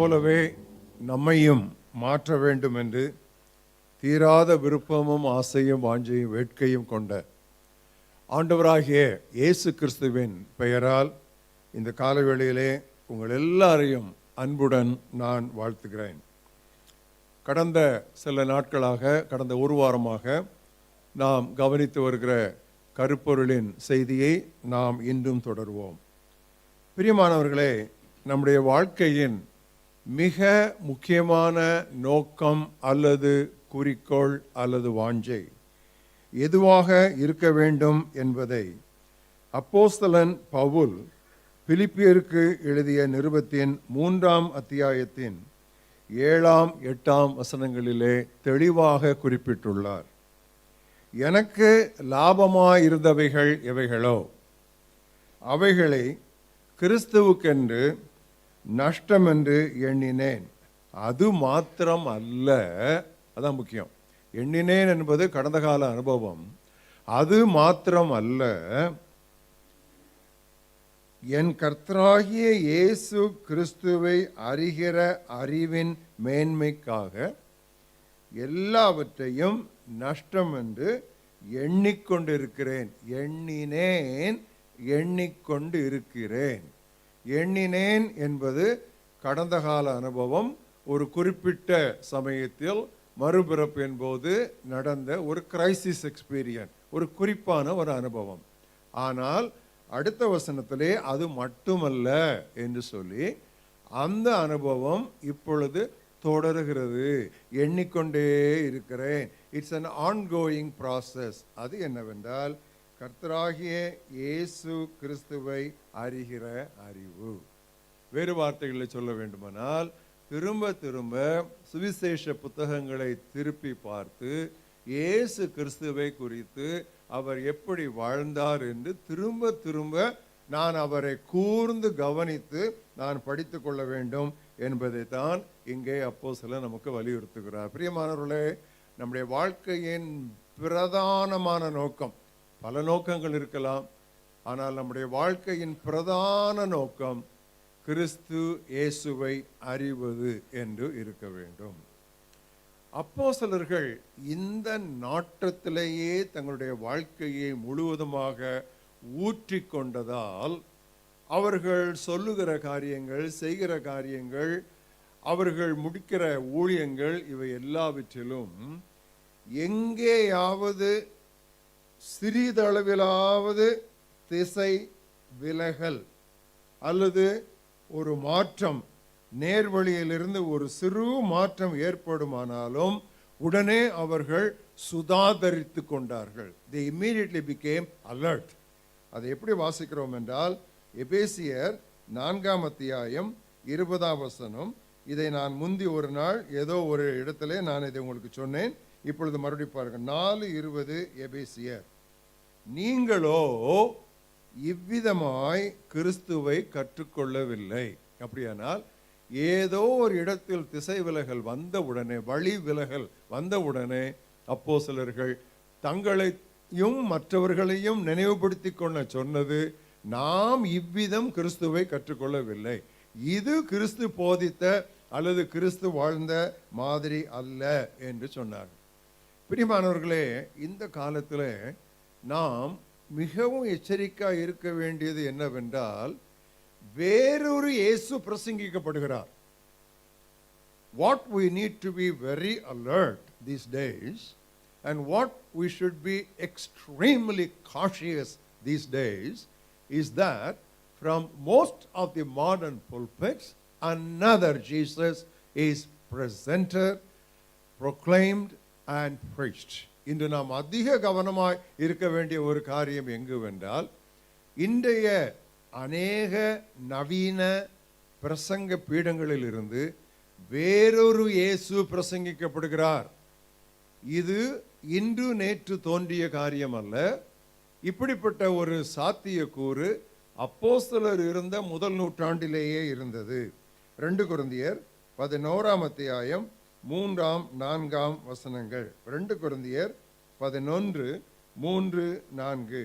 போலவே நம்மையும் மாற்ற வேண்டும் என்று தீராத விருப்பமும் ஆசையும் வாஞ்சையும் வேட்கையும் கொண்ட ஆண்டவராகிய இயேசு கிறிஸ்துவின் பெயரால் இந்த காலவேளையிலே உங்கள் எல்லாரையும் அன்புடன் நான் வாழ்த்துகிறேன். கடந்த சில நாட்களாக, கடந்த ஒரு வாரமாக நாம் கவனித்து வருகிற கருப்பொருளின் செய்தியை நாம் இன்றும் தொடர்வோம். பிரியமானவர்களே, நம்முடைய வாழ்க்கையின் மிக முக்கியமான நோக்கம் அல்லது குறிக்கோள் அல்லது வாஞ்சை எதுவாக இருக்க வேண்டும் என்பதை அப்போஸ்தலன் பவுல் பிலிப்பியருக்கு எழுதிய நிருபத்தின் 3ஆம் அத்தியாயத்தின் 7ஆம் 8ஆம் வசனங்களிலே தெளிவாக குறிப்பிட்டுள்ளார். எனக்கு லாபமாயிருந்தவைகள் எவைகளோ அவைகளை கிறிஸ்துவுக்கென்று நஷ்டம் என்று எண்ணினேன். அது மாத்திரம் அல்ல, அதான் முக்கியம். எண்ணினேன் என்பது கடந்த கால அனுபவம். அது மாத்திரம் அல்ல, என் கர்த்தராகிய இயேசு கிறிஸ்துவை அறிகிற அறிவின் மேன்மைக்காக எல்லாவற்றையும் நஷ்டம் என்று எண்ணிக்கொண்டிருக்கிறேன். எண்ணிக்கொண்டு இருக்கிறேன். எண்ணினேன் என்பது கடந்த கால அனுபவம். ஒரு குறிப்பிட்ட சமயத்தில் மறுபிறப்பின் போது நடந்த ஒரு கிரைசிஸ் எக்ஸ்பீரியன்ஸ், ஒரு குறிப்பான ஒரு அனுபவம். ஆனால் அடுத்த வசனத்திலே அது மட்டுமல்ல என்று சொல்லி அந்த அனுபவம் இப்பொழுது தொடர்கிறது. எண்ணிக்கொண்டே இருக்கிறேன். It's an ongoing process. அது என்னவென்றால் கர்த்தராகிய இயேசு கிறிஸ்துவை அறிகிற அறிவு. வேறு வார்த்தைகளில் சொல்ல வேண்டுமானால், திரும்ப திரும்ப சுவிசேஷ புத்தகங்களை திருப்பி பார்த்து இயேசு கிறிஸ்துவை குறித்து அவர் எப்படி வாழ்ந்தார் என்று திரும்ப திரும்ப நான் அவரை கூர்ந்து கவனித்து நான் படித்து கொள்ள வேண்டும் என்பதை தான் இங்கே அப்போஸ்தலர் நமக்கு வலியுறுத்துகிறார். பிரியமானவர்களே, நம்முடைய வாழ்க்கையின் பிரதானமான நோக்கம், பல நோக்கங்கள் இருக்கலாம், ஆனால் நம்முடைய வாழ்க்கையின் பிரதான நோக்கம் கிறிஸ்து இயேசுவை அறிவது என்று இருக்க வேண்டும். அப்போஸ்தலர்கள் இந்த நாட்டத்திலேயே தங்களுடைய வாழ்க்கையை முழுவதுமாக ஊற்றி கொண்டதால் அவர்கள் சொல்லுகிற காரியங்கள், செய்கிற காரியங்கள், அவர்கள் முடிக்கிற ஊழியங்கள், இவை எல்லாவற்றிலும் எங்கேயாவது சிறிதளவிலாவது திசை விலகல் அல்லது ஒரு மாற்றம், நேர்வழியிலிருந்து ஒரு சிறு மாற்றம் ஏற்படுமானாலும் உடனே அவர்கள் சுதாகரித்து கொண்டார்கள். They immediately became alert. அதை எப்படி வாசிக்கிறோம் என்றால், எபேசியர் 4ஆம் அத்தியாயம் 20ஆம் வசனம். இதை நான் முந்தி ஒரு நாள் ஏதோ ஒரு இடத்திலே நான் இதை உங்களுக்கு சொன்னேன். இப்பொழுது மறுபடியும் பாருங்க. 4:20 எபேசியர். நீங்களோ இவ்விதமாய் கிறிஸ்துவை கற்றுக்கொள்ளவில்லை. அப்படியானால் ஏதோ ஒரு இடத்தில் திசை விலகல் வந்தவுடனே, வழி விலகல் வந்தவுடனே அப்போஸ்தலர்கள் தங்களையும் மற்றவர்களையும் நினைவுபடுத்தி கொள்ள சொன்னது, நாம் இவ்விதம் கிறிஸ்துவை கற்றுக்கொள்ளவில்லை, இது கிறிஸ்து போதித்த அல்லது கிறிஸ்து வாழ்ந்த மாதிரி அல்ல என்று சொன்னார். பிரியமானவர்களே, இந்த காலத்தில் நாம் மிகவும் எச்சரிக்கையாக இருக்க வேண்டியது என்னவென்றால், வேறொரு இயேசு பிரசங்கிக்கப்படுகிறார். What we need to be very alert these days, and what we should be extremely cautious these days, is that from most of the modern pulpits another Jesus is presented, proclaimed and preached. இன்று நாம் அதிக கவனமாய் இருக்க வேண்டிய ஒரு காரியம் எங்குவென்றால், இன்றைய அநேக நவீன பிரசங்க பீடங்களில் இருந்து வேறொரு இயேசு பிரசங்கிக்கப்படுகிறார். இது இன்று நேற்று தோன்றிய காரியம் அல்ல. இப்படிப்பட்ட ஒரு சாத்தியக்கூறு அப்போஸ்தலர் இருந்த முதல் நூற்றாண்டிலேயே இருந்தது. 2 கொரிந்தியர் 11ஆம் அத்தியாயம் 3ஆம் 4ஆம் வசனங்கள். 2 கொரிந்தியர் 11:3-4.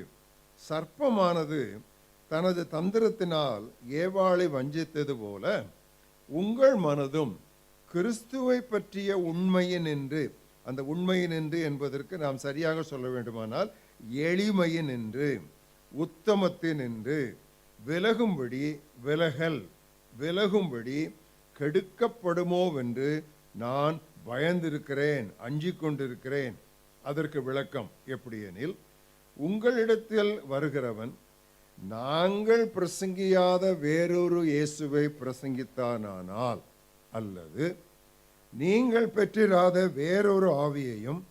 சர்ப்பமானது தனது தந்திரத்தினால் ஏவாளை வஞ்சித்தது போல உங்கள் மனதும் கிறிஸ்துவை பற்றிய உண்மையின் என்று, அந்த உண்மையின் என்று என்பதற்கு நாம் சரியாக சொல்ல வேண்டுமானால் எளிமையின் என்று, உத்தமத்தின் என்று விலகும்படி கெடுக்கப்படுமோவென்று நான் பயந்திருக்கிறேன், அஞ்சிக் கொண்டிருக்கிறேன். அதற்கு விளக்கம் எப்படி எனில், உங்களிடத்தில் வருகிறவன் நாங்கள் பிரசங்கியாத வேறொரு இயேசுவை பிரசங்கித்தானால், அல்லது நீங்கள் பெற்றிராத வேறொரு ஆவியையும்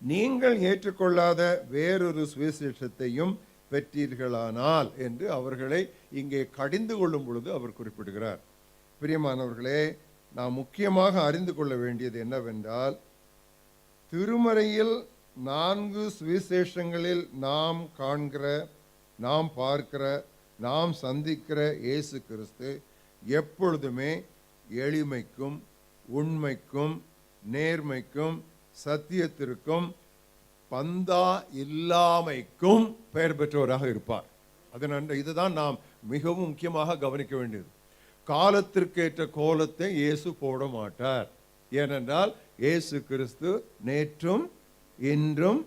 நீங்கள் ஏற்றுக்கொள்ளாத வேறொரு சுவிசேஷத்தையும் பெற்றீர்களானால் என்று அவர்களை இங்கே கடிந்து கொள்ளும் பொழுது அவர் குறிப்பிடுகிறார். பிரியமானவர்களே, நாம் முக்கியமாக அறிந்து கொள்ள வேண்டியது என்னவென்றால், திருமறையில் 4 சுவிசேஷங்களில் நாம் காண்கிற, நாம் பார்க்கிற, நாம் சந்திக்கிற இயேசு கிறிஸ்து எப்பொழுதுமே எளிமைக்கும், உண்மைக்கும், நேர்மைக்கும், சத்தியத்திற்கும், பந்தா இல்லாமைக்கும் பெயர் பெற்றவராக இருப்பார். இதுதான் நாம் மிகவும் முக்கியமாக கவனிக்க வேண்டியது. காலத்திற்கேற்ற கோலத்தை இயேசு போட மாட்டார். ஏனென்றால் இயேசு கிறிஸ்து நேற்றும் இன்றும்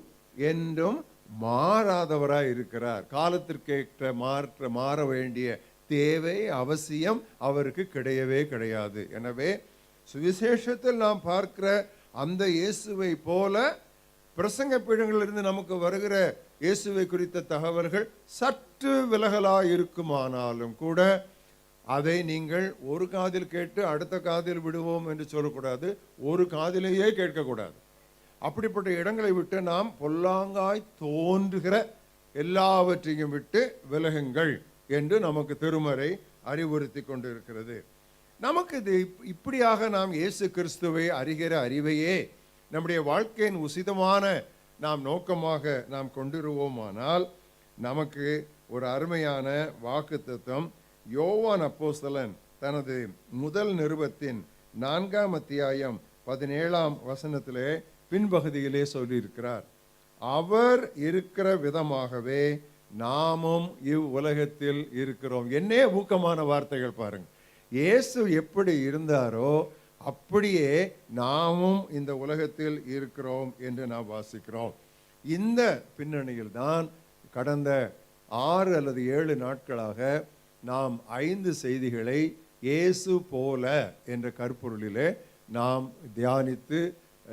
என்றும் மாறாதவராய் இருக்கிறார். காலத்திற்கேற்ற மாற வேண்டிய தேவை, அவசியம் அவருக்கு கிடையவே கிடையாது. எனவே சுவிசேஷத்தில் நாம் பார்க்கிற அந்த இயேசுவை போல பிரசங்க பீடங்களிலிருந்து நமக்கு வருகிற இயேசுவை குறித்த தகவல்கள் சற்று விலகலாய் இருக்குமானாலும் கூட அதை நீங்கள் ஒரு காதில் கேட்டு அடுத்த காதில் விடுவோம் என்று சொல்லக்கூடாது, ஒரு காதிலேயே கேட்கக்கூடாது. அப்படிப்பட்ட இடங்களை விட்டு நாம் பொல்லாங்காய் தோன்றுகிற எல்லாவற்றையும் விட்டு விலகுங்கள் என்று நமக்கு திருமறை அறிவுறுத்தி கொண்டு இருக்கிறது. நமக்கு இது இப்படியாக நாம் இயேசு கிறிஸ்துவை அறிகிற அறிவையே நம்முடைய வாழ்க்கையின் உசிதமான நாம் நோக்கமாக நாம் கொண்டிருவோமானால், நமக்கு ஒரு அருமையான வாக்குத்தத்தம் யோவான் அப்போஸ்தலன் தனது முதல் நிருபத்தின் 4ஆம் அத்தியாயம் 17ஆம் வசனத்திலே பின்பகுதியிலே சொல்லியிருக்கிறார். அவர் இருக்கிற விதமாகவே நாமும் இவ்வுலகத்தில் இருக்கிறோம். என்னே ஊக்கமான வார்த்தைகள் பாருங்க. இயேசு எப்படி இருந்தாரோ அப்படியே நாமும் இந்த உலகத்தில் இருக்கிறோம் என்று நாம் வாசிக்கிறோம். இந்த பின்னணியில் தான் கடந்த 6 அல்லது 7 நாட்களாக நாம் 5 செய்திகளை இயேசு போல என்ற கருப்பொருளிலே நாம் தியானித்து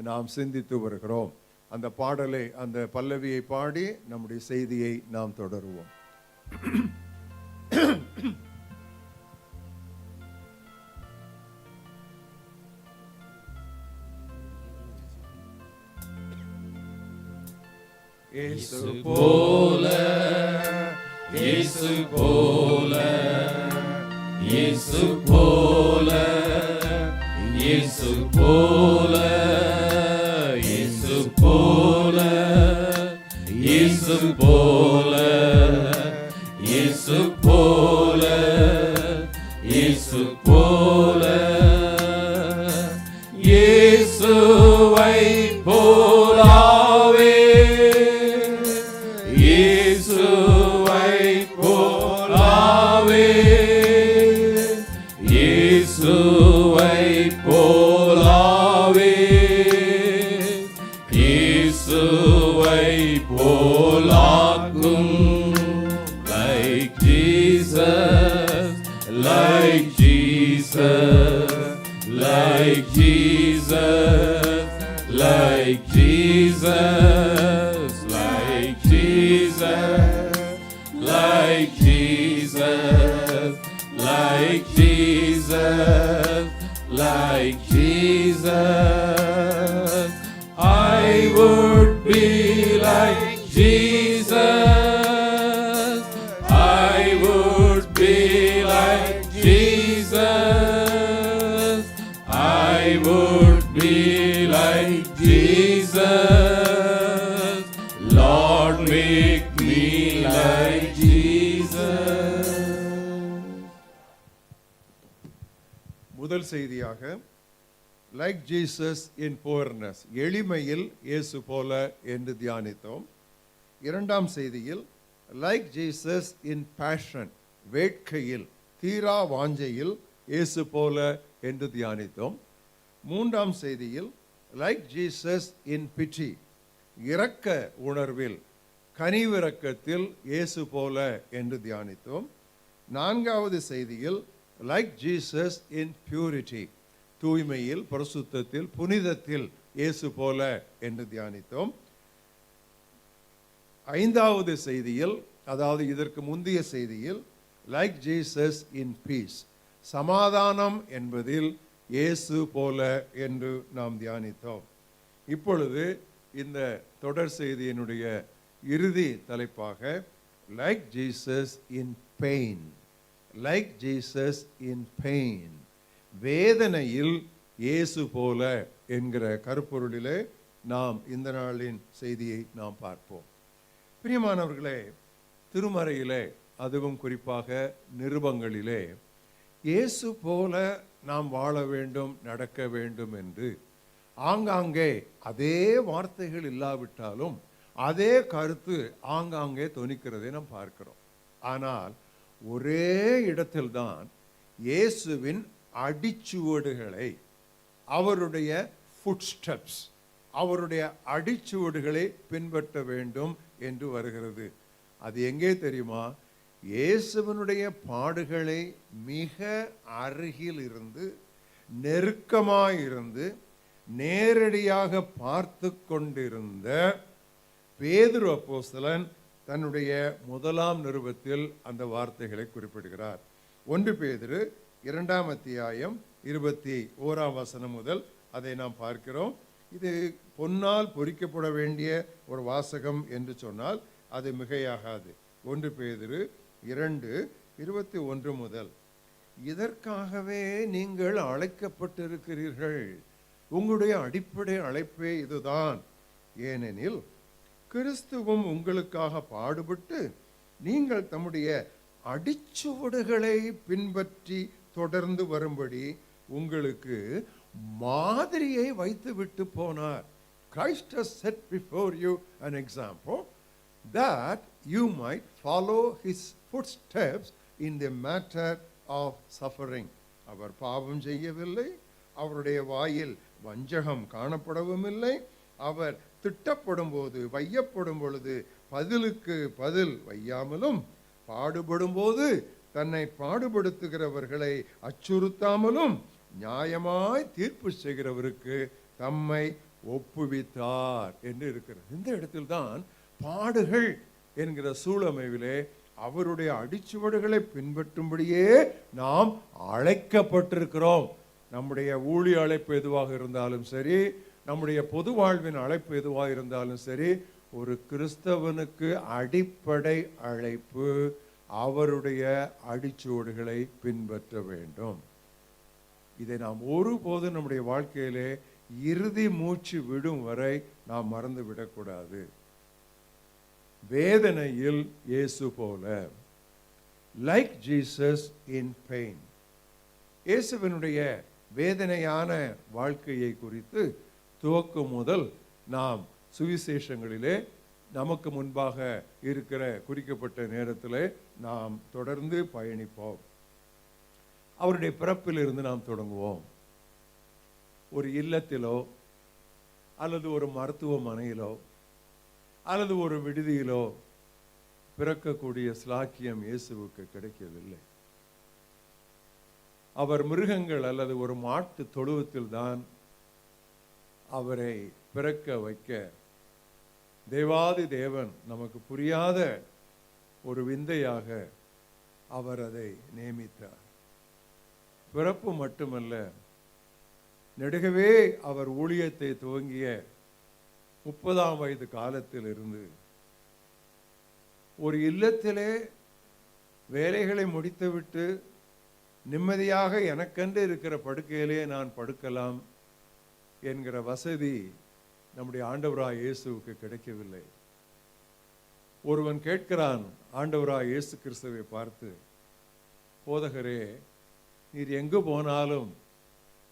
நாம் சிந்தித்து வருகிறோம். அந்த பாடலை, அந்த பல்லவியை பாடி நம்முடைய செய்தியை நாம் தொடருவோம். இயேசு போல, இயேசு போல, இயேசு போல, இயேசு போல, இயேசு போல, இயேசு போல, இயேசு போல, இயேசு போல, இயேசுவை போலாவே, இயேசுவை போலாவே, இயேசுவை போலாவே, இயேசுவை போலாக்கும். Like Jesus, like Jesus, like Jesus, like Jesus, like Jesus, like Jesus, like Jesus, like Jesus. I would be like Jesus. I would be like Jesus. I would be like Jesus. Lord, make me like Jesus. முதல் செய்தியாக like Jesus இன் poorness, எளிமையில் இயேசு போல என்று தியானித்தோம். 2ஆம் செய்தியில் like Jesus இன் fashion, வேட்கையில், தீரா வாஞ்சையில் இயேசு போல என்று தியானித்தோம். மூன்றாம் செய்தியில் லைக் ஜீசஸ் இன் பிட்டி, இரக்க உணர்வில், கனிவிரக்கத்தில் இயேசு போல என்று தியானித்தோம். நான்காவது செய்தியில் லைக் ஜீசஸ் இன் பியூரிட்டி, தூய்மையில், பரிசுத்தத்தில், புனிதத்தில் இயேசு போல என்று தியானித்தோம். ஐந்தாவது செய்தியில், அதாவது இதற்கு முந்தைய செய்தியில் லைக் ஜீசஸ் இன் பீஸ், சமாதானம் என்பதில் இயேசு போல என்று நாம் தியானித்தோம். இப்பொழுது இந்த தொடர் செய்தியினுடைய இறுதி தலைப்பாக லைக் ஜீசஸ் இன் பெயின், லைக் ஜீசஸ் இன் பெயின், வேதனையில் இயேசு போல என்கிற கருப்பொருளிலே நாம் இந்த நாளின் செய்தியை நாம் பார்ப்போம். பிரியமானவர்களே, திருமறையிலே, அதுவும் குறிப்பாக நிருபங்களிலே இயேசு போல நாம் வாழ வேண்டும், நடக்க வேண்டும் என்று ஆங்காங்கே அதே வார்த்தைகள் இல்லாவிட்டாலும் அதே கருத்து ஆங்காங்கே தொனிக்கிறதை நாம் பார்க்கிறோம். ஆனால் ஒரே இடத்தில்தான் இயேசுவின் அடிச்சுவடுகளை, அவருடைய ஃபுட்ஸ்டெப்ஸ், அவருடைய அடிச்சுவடுகளை பின்பற்ற வேண்டும் என்று வருகிறது. அது எங்கே தெரியுமா? இயேசுவினுடைய பாடுகளை மிக அருகில் இருந்து, நெருக்கமாயிருந்து, நேரடியாக பார்த்து கொண்டிருந்த பேதுரு அப்போஸ்தலன் தன்னுடைய முதலாம் நிருபத்தில் அந்த வார்த்தைகளை குறிப்பிடுகிறார். 1 பேதுரு 2ஆம் அத்தியாயம் 21ஆம் வசனம் முதல் அதை நாம் பார்க்கிறோம். இது பொன்னால் பொறிக்கப்பட வேண்டிய ஒரு வாசகம் என்று சொன்னால் அது மிகையாகாது. 1 பேதுரு 2:21 முதல், இதற்காகவே நீங்கள் அழைக்கப்பட்டிருக்கிறீர்கள். உங்களுடைய அடிப்படை அழைப்பே இதுதான். ஏனெனில் கிறிஸ்துவும் உங்களுக்காக பாடுபட்டு நீங்கள் தம்முடைய அடிச்சுவடுகளை பின்பற்றி தொடர்ந்து வரும்படி உங்களுக்கு மாதிரியை வைத்து விட்டு போனார். Christ has set before you an example that you might follow his footsteps in the matter of suffering. அவர் பாவம் செய்யவில்லை, அவருடைய வாயில் வஞ்சகம் காணப்படவும் இல்லை. அவர் திட்டப்படும் போது, வையப்படும் பொழுது பதிலுக்கு பதில் வையாமலும், பாடுபடும் போது தன்னை பாடுபடுத்துகிறவர்களை அச்சுறுத்தாமலும், நியாயமாய் தீர்ப்பு செய்கிறவருக்கு தம்மை ஒப்புவித்தார் என்று இருக்கிறது. இந்த இடத்தில் தான் பாடுகள் என்கிற சூழமைவிலே அவருடைய அடிச்சுவடுகளை பின்பற்றும்படியே நாம் அழைக்கப்பட்டிருக்கிறோம். நம்முடைய ஊழிய அழைப்பு எதுவாக இருந்தாலும் சரி, நம்முடைய பொது வாழ்வின் அழைப்பு எதுவாக இருந்தாலும் சரி, ஒரு கிறிஸ்தவனுக்கு அடிப்படை அழைப்பு அவருடைய அடிச்சுவடுகளை பின்பற்ற வேண்டும். இதை நாம் ஒருபோதும் நம்முடைய வாழ்க்கையிலே இறுதி மூச்சு விடும் வரை நாம் மறந்து விடக்கூடாது. வேதனையில் இயேசு போல, லைக் ஜீசஸ் இன் பெயின். இயேசுவினுடைய வேதனையான வாழ்க்கையை குறித்து துவக்கம் முதல் நாம் சுவிசேஷங்களிலே நமக்கு முன்பாக இருக்கிற குறிக்கப்பட்ட நேரத்தில் நாம் தொடர்ந்து பயணிப்போம். அவருடைய பிறப்பிலிருந்து நாம் தொடங்குவோம். ஒரு இல்லத்திலோ அல்லது ஒரு மருத்துவமனையிலோ அல்லது ஒரு விடுதியிலோ பிறக்கக்கூடிய ஸ்லாக்கியம் இயேசுவுக்கு கிடைக்கவில்லை. அவர் மிருகங்கள் அல்லது ஒரு மாட்டு தொழுவத்தில் தான் அவரை பிறக்க வைக்க தேவாதி தேவன் நமக்கு புரியாத ஒரு விந்தையாக அவர் அதை நியமித்தார். பிறப்பு மட்டுமல்ல, நெடுகவே அவர் ஊழியத்தை துவங்கிய 30ஆம் வயது காலத்தில் இருந்து ஒரு இல்லத்திலே வேலைகளை முடித்துவிட்டு நிம்மதியாக எனக்கென்று இருக்கிற படுக்கையிலே நான் படுக்கலாம் என்கிற வசதி நம்முடைய ஆண்டவராய் இயேசுவுக்கு கிடைக்கவில்லை. ஒருவன் கேட்கிறான் ஆண்டவராய் இயேசு கிறிஸ்துவை பார்த்து, போதகரே, நீர் எங்கு போனாலும்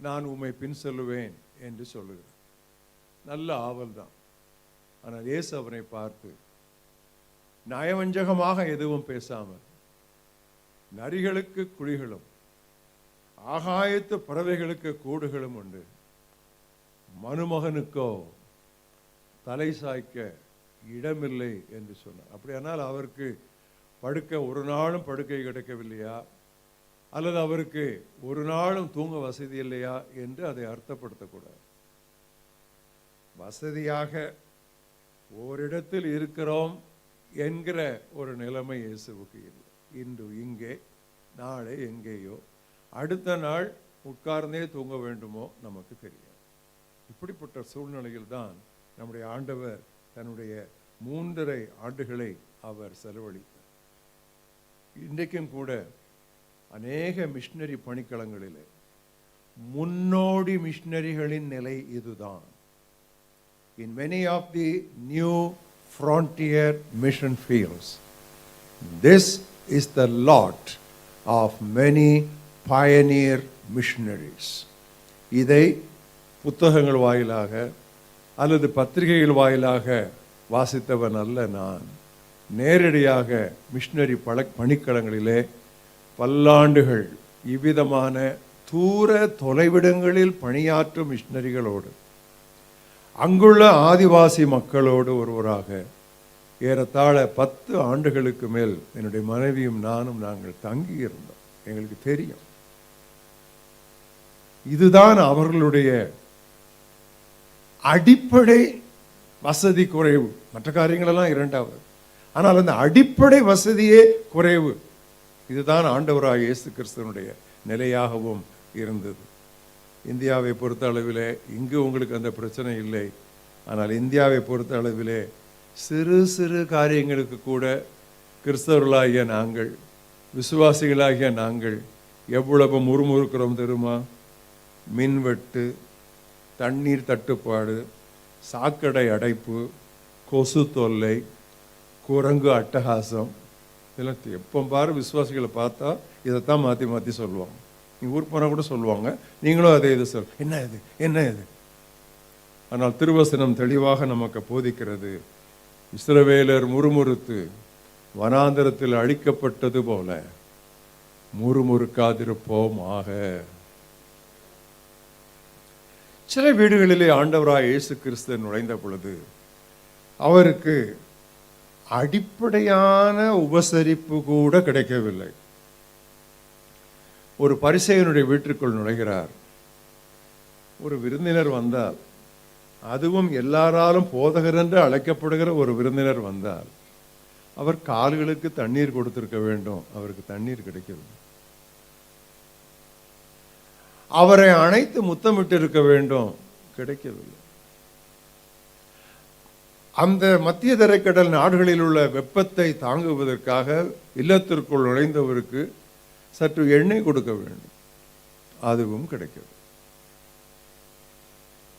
நான் உம்மை பின் செல்லுவேன் என்று சொல்லுகிறார். நல்ல ஆவல் தான். ஆனால் இயேசு அவனை பார்த்து நயவஞ்சகமாக எதுவும் பேசாமல், நரிகளுக்கு குழிகளும் ஆகாயத்து பறவைகளுக்கு கூடுகளும் உண்டு, மனுமகனுக்கோ தலை சாய்க்க இடமில்லை என்று சொன்னார். அப்படியானால் அவருக்கு படுக்க ஒரு நாளும் படுக்கை கிடைக்கவில்லையா, அல்லது அவருக்கு ஒரு நாளும் தூங்க வசதி இல்லையா என்று அதை அர்த்தப்படுத்தக்கூடாது. வசதியாக ஓரிடத்தில் இருக்கிறோம் என்கிற ஒரு நிலைமை இயேசுவுக்கு இல்லை. இன்று இங்கே, நாளை எங்கேயோ, அடுத்த நாள் உட்கார்ந்தே தூங்க வேண்டுமோ நமக்கு தெரியாது. இப்படிப்பட்ட சூழ்நிலையில் தான் நம்முடைய ஆண்டவர் தன்னுடைய 3.5 ஆண்டுகளை அவர் செலவழித்தார். இன்றைக்கும் கூட அநேக மிஷனரி பணிக்களங்களிலே முன்னோடி மிஷனரிகளின் நிலை இதுதான். In many of the new frontier mission fields, this is the lot of many pioneer missionaries. இதை புத்தகங்கள் வாயிலாக அல்லது பத்திரிகைகள் வாயிலாக வாசித்தவன் அல்ல நான். நேரடியாக மிஷனரி பணிக்களங்களிலே பல்லாண்டுகள் இவ்விதமான தூர தொலைவிடங்களில் பணியாற்றும் மிஷனரிகளோடு, அங்குள்ள ஆதிவாசி மக்களோடு ஒருவராக ஏறத்தாழ 10 ஆண்டுகளுக்கு மேல் என்னுடைய மனைவியும் நானும் நாங்கள் தங்கி இருந்தோம். எங்களுக்கு தெரியும் இதுதான் அவர்களுடைய அடிப்படை வசதி குறைவு. மற்ற காரியங்களெல்லாம் இரண்டாவது, ஆனால் அந்த அடிப்படை வசதியே குறைவு. இதுதான் ஆண்டவராக இயேசு கிறிஸ்துவனுடைய நிலையாகவும் இருந்தது. இந்தியாவை பொறுத்த அளவிலே இங்கு உங்களுக்கு அந்த பிரச்சனை இல்லை. ஆனால் இந்தியாவை பொறுத்த அளவிலே சிறு சிறு காரியங்களுக்கு கூட கிறிஸ்தவர்களாகிய நாங்கள், விசுவாசிகளாகிய நாங்கள் எவ்வளவு முறுமுறுக்கிறோம் தெரியுமா? மின்வெட்டு, தண்ணீர் தட்டுப்பாடு, சாக்கடை அடைப்பு, கொசு தொல்லை, குரங்கு அட்டகாசம், இதெல்லாம் எப்போ பாரு விசுவாசிகளை பார்த்தா இதைத்தான் மாற்றி மாற்றி சொல்லுவாங்க. நீ ஊர் போனால் கூட சொல்லுவாங்க, நீங்களும் அதே இது சொல், என்ன இது என்ன இது. ஆனால் திருவசனம் தெளிவாக நமக்கு போதிக்கிறது, இஸ்ரவேலர் முறுமுறுத்து வனாந்தரத்தில் அழிக்கப்பட்டது போல முறுமுறுக்காதிருப்போம் ஆக. சில வீடுகளிலே ஆண்டவராய் இயேசு கிறிஸ்து நுழைந்த பொழுது அவருக்கு அடிப்படையான உபசரிப்பு கூட கிடைக்கவில்லை. ஒரு பரிசேயனுடைய வீட்டிற்குள் நுழைகிறார். ஒரு விருந்தினர் வந்தால், அதுவும் எல்லாராலும் போதகர் என்று அழைக்கப்படுகிற ஒரு விருந்தினர் வந்தால், அவர் கால்களுக்கு தண்ணீர் கொடுத்திருக்க வேண்டும். அவருக்கு தண்ணீர் கிடைக்கவில்லை. அவரை அணைத்து முத்தமிட்டு இருக்க வேண்டும், கிடைக்கவில்லை. அந்த மத்திய தரைக்கடல் நாடுகளில் உள்ள வெப்பத்தை தாங்குவதற்காக இல்லத்திற்குள் நுழைந்தவருக்கு சற்று எண்ணெய் கொடுக்க வேண்டும், அதுவும் கிடைக்கிறது.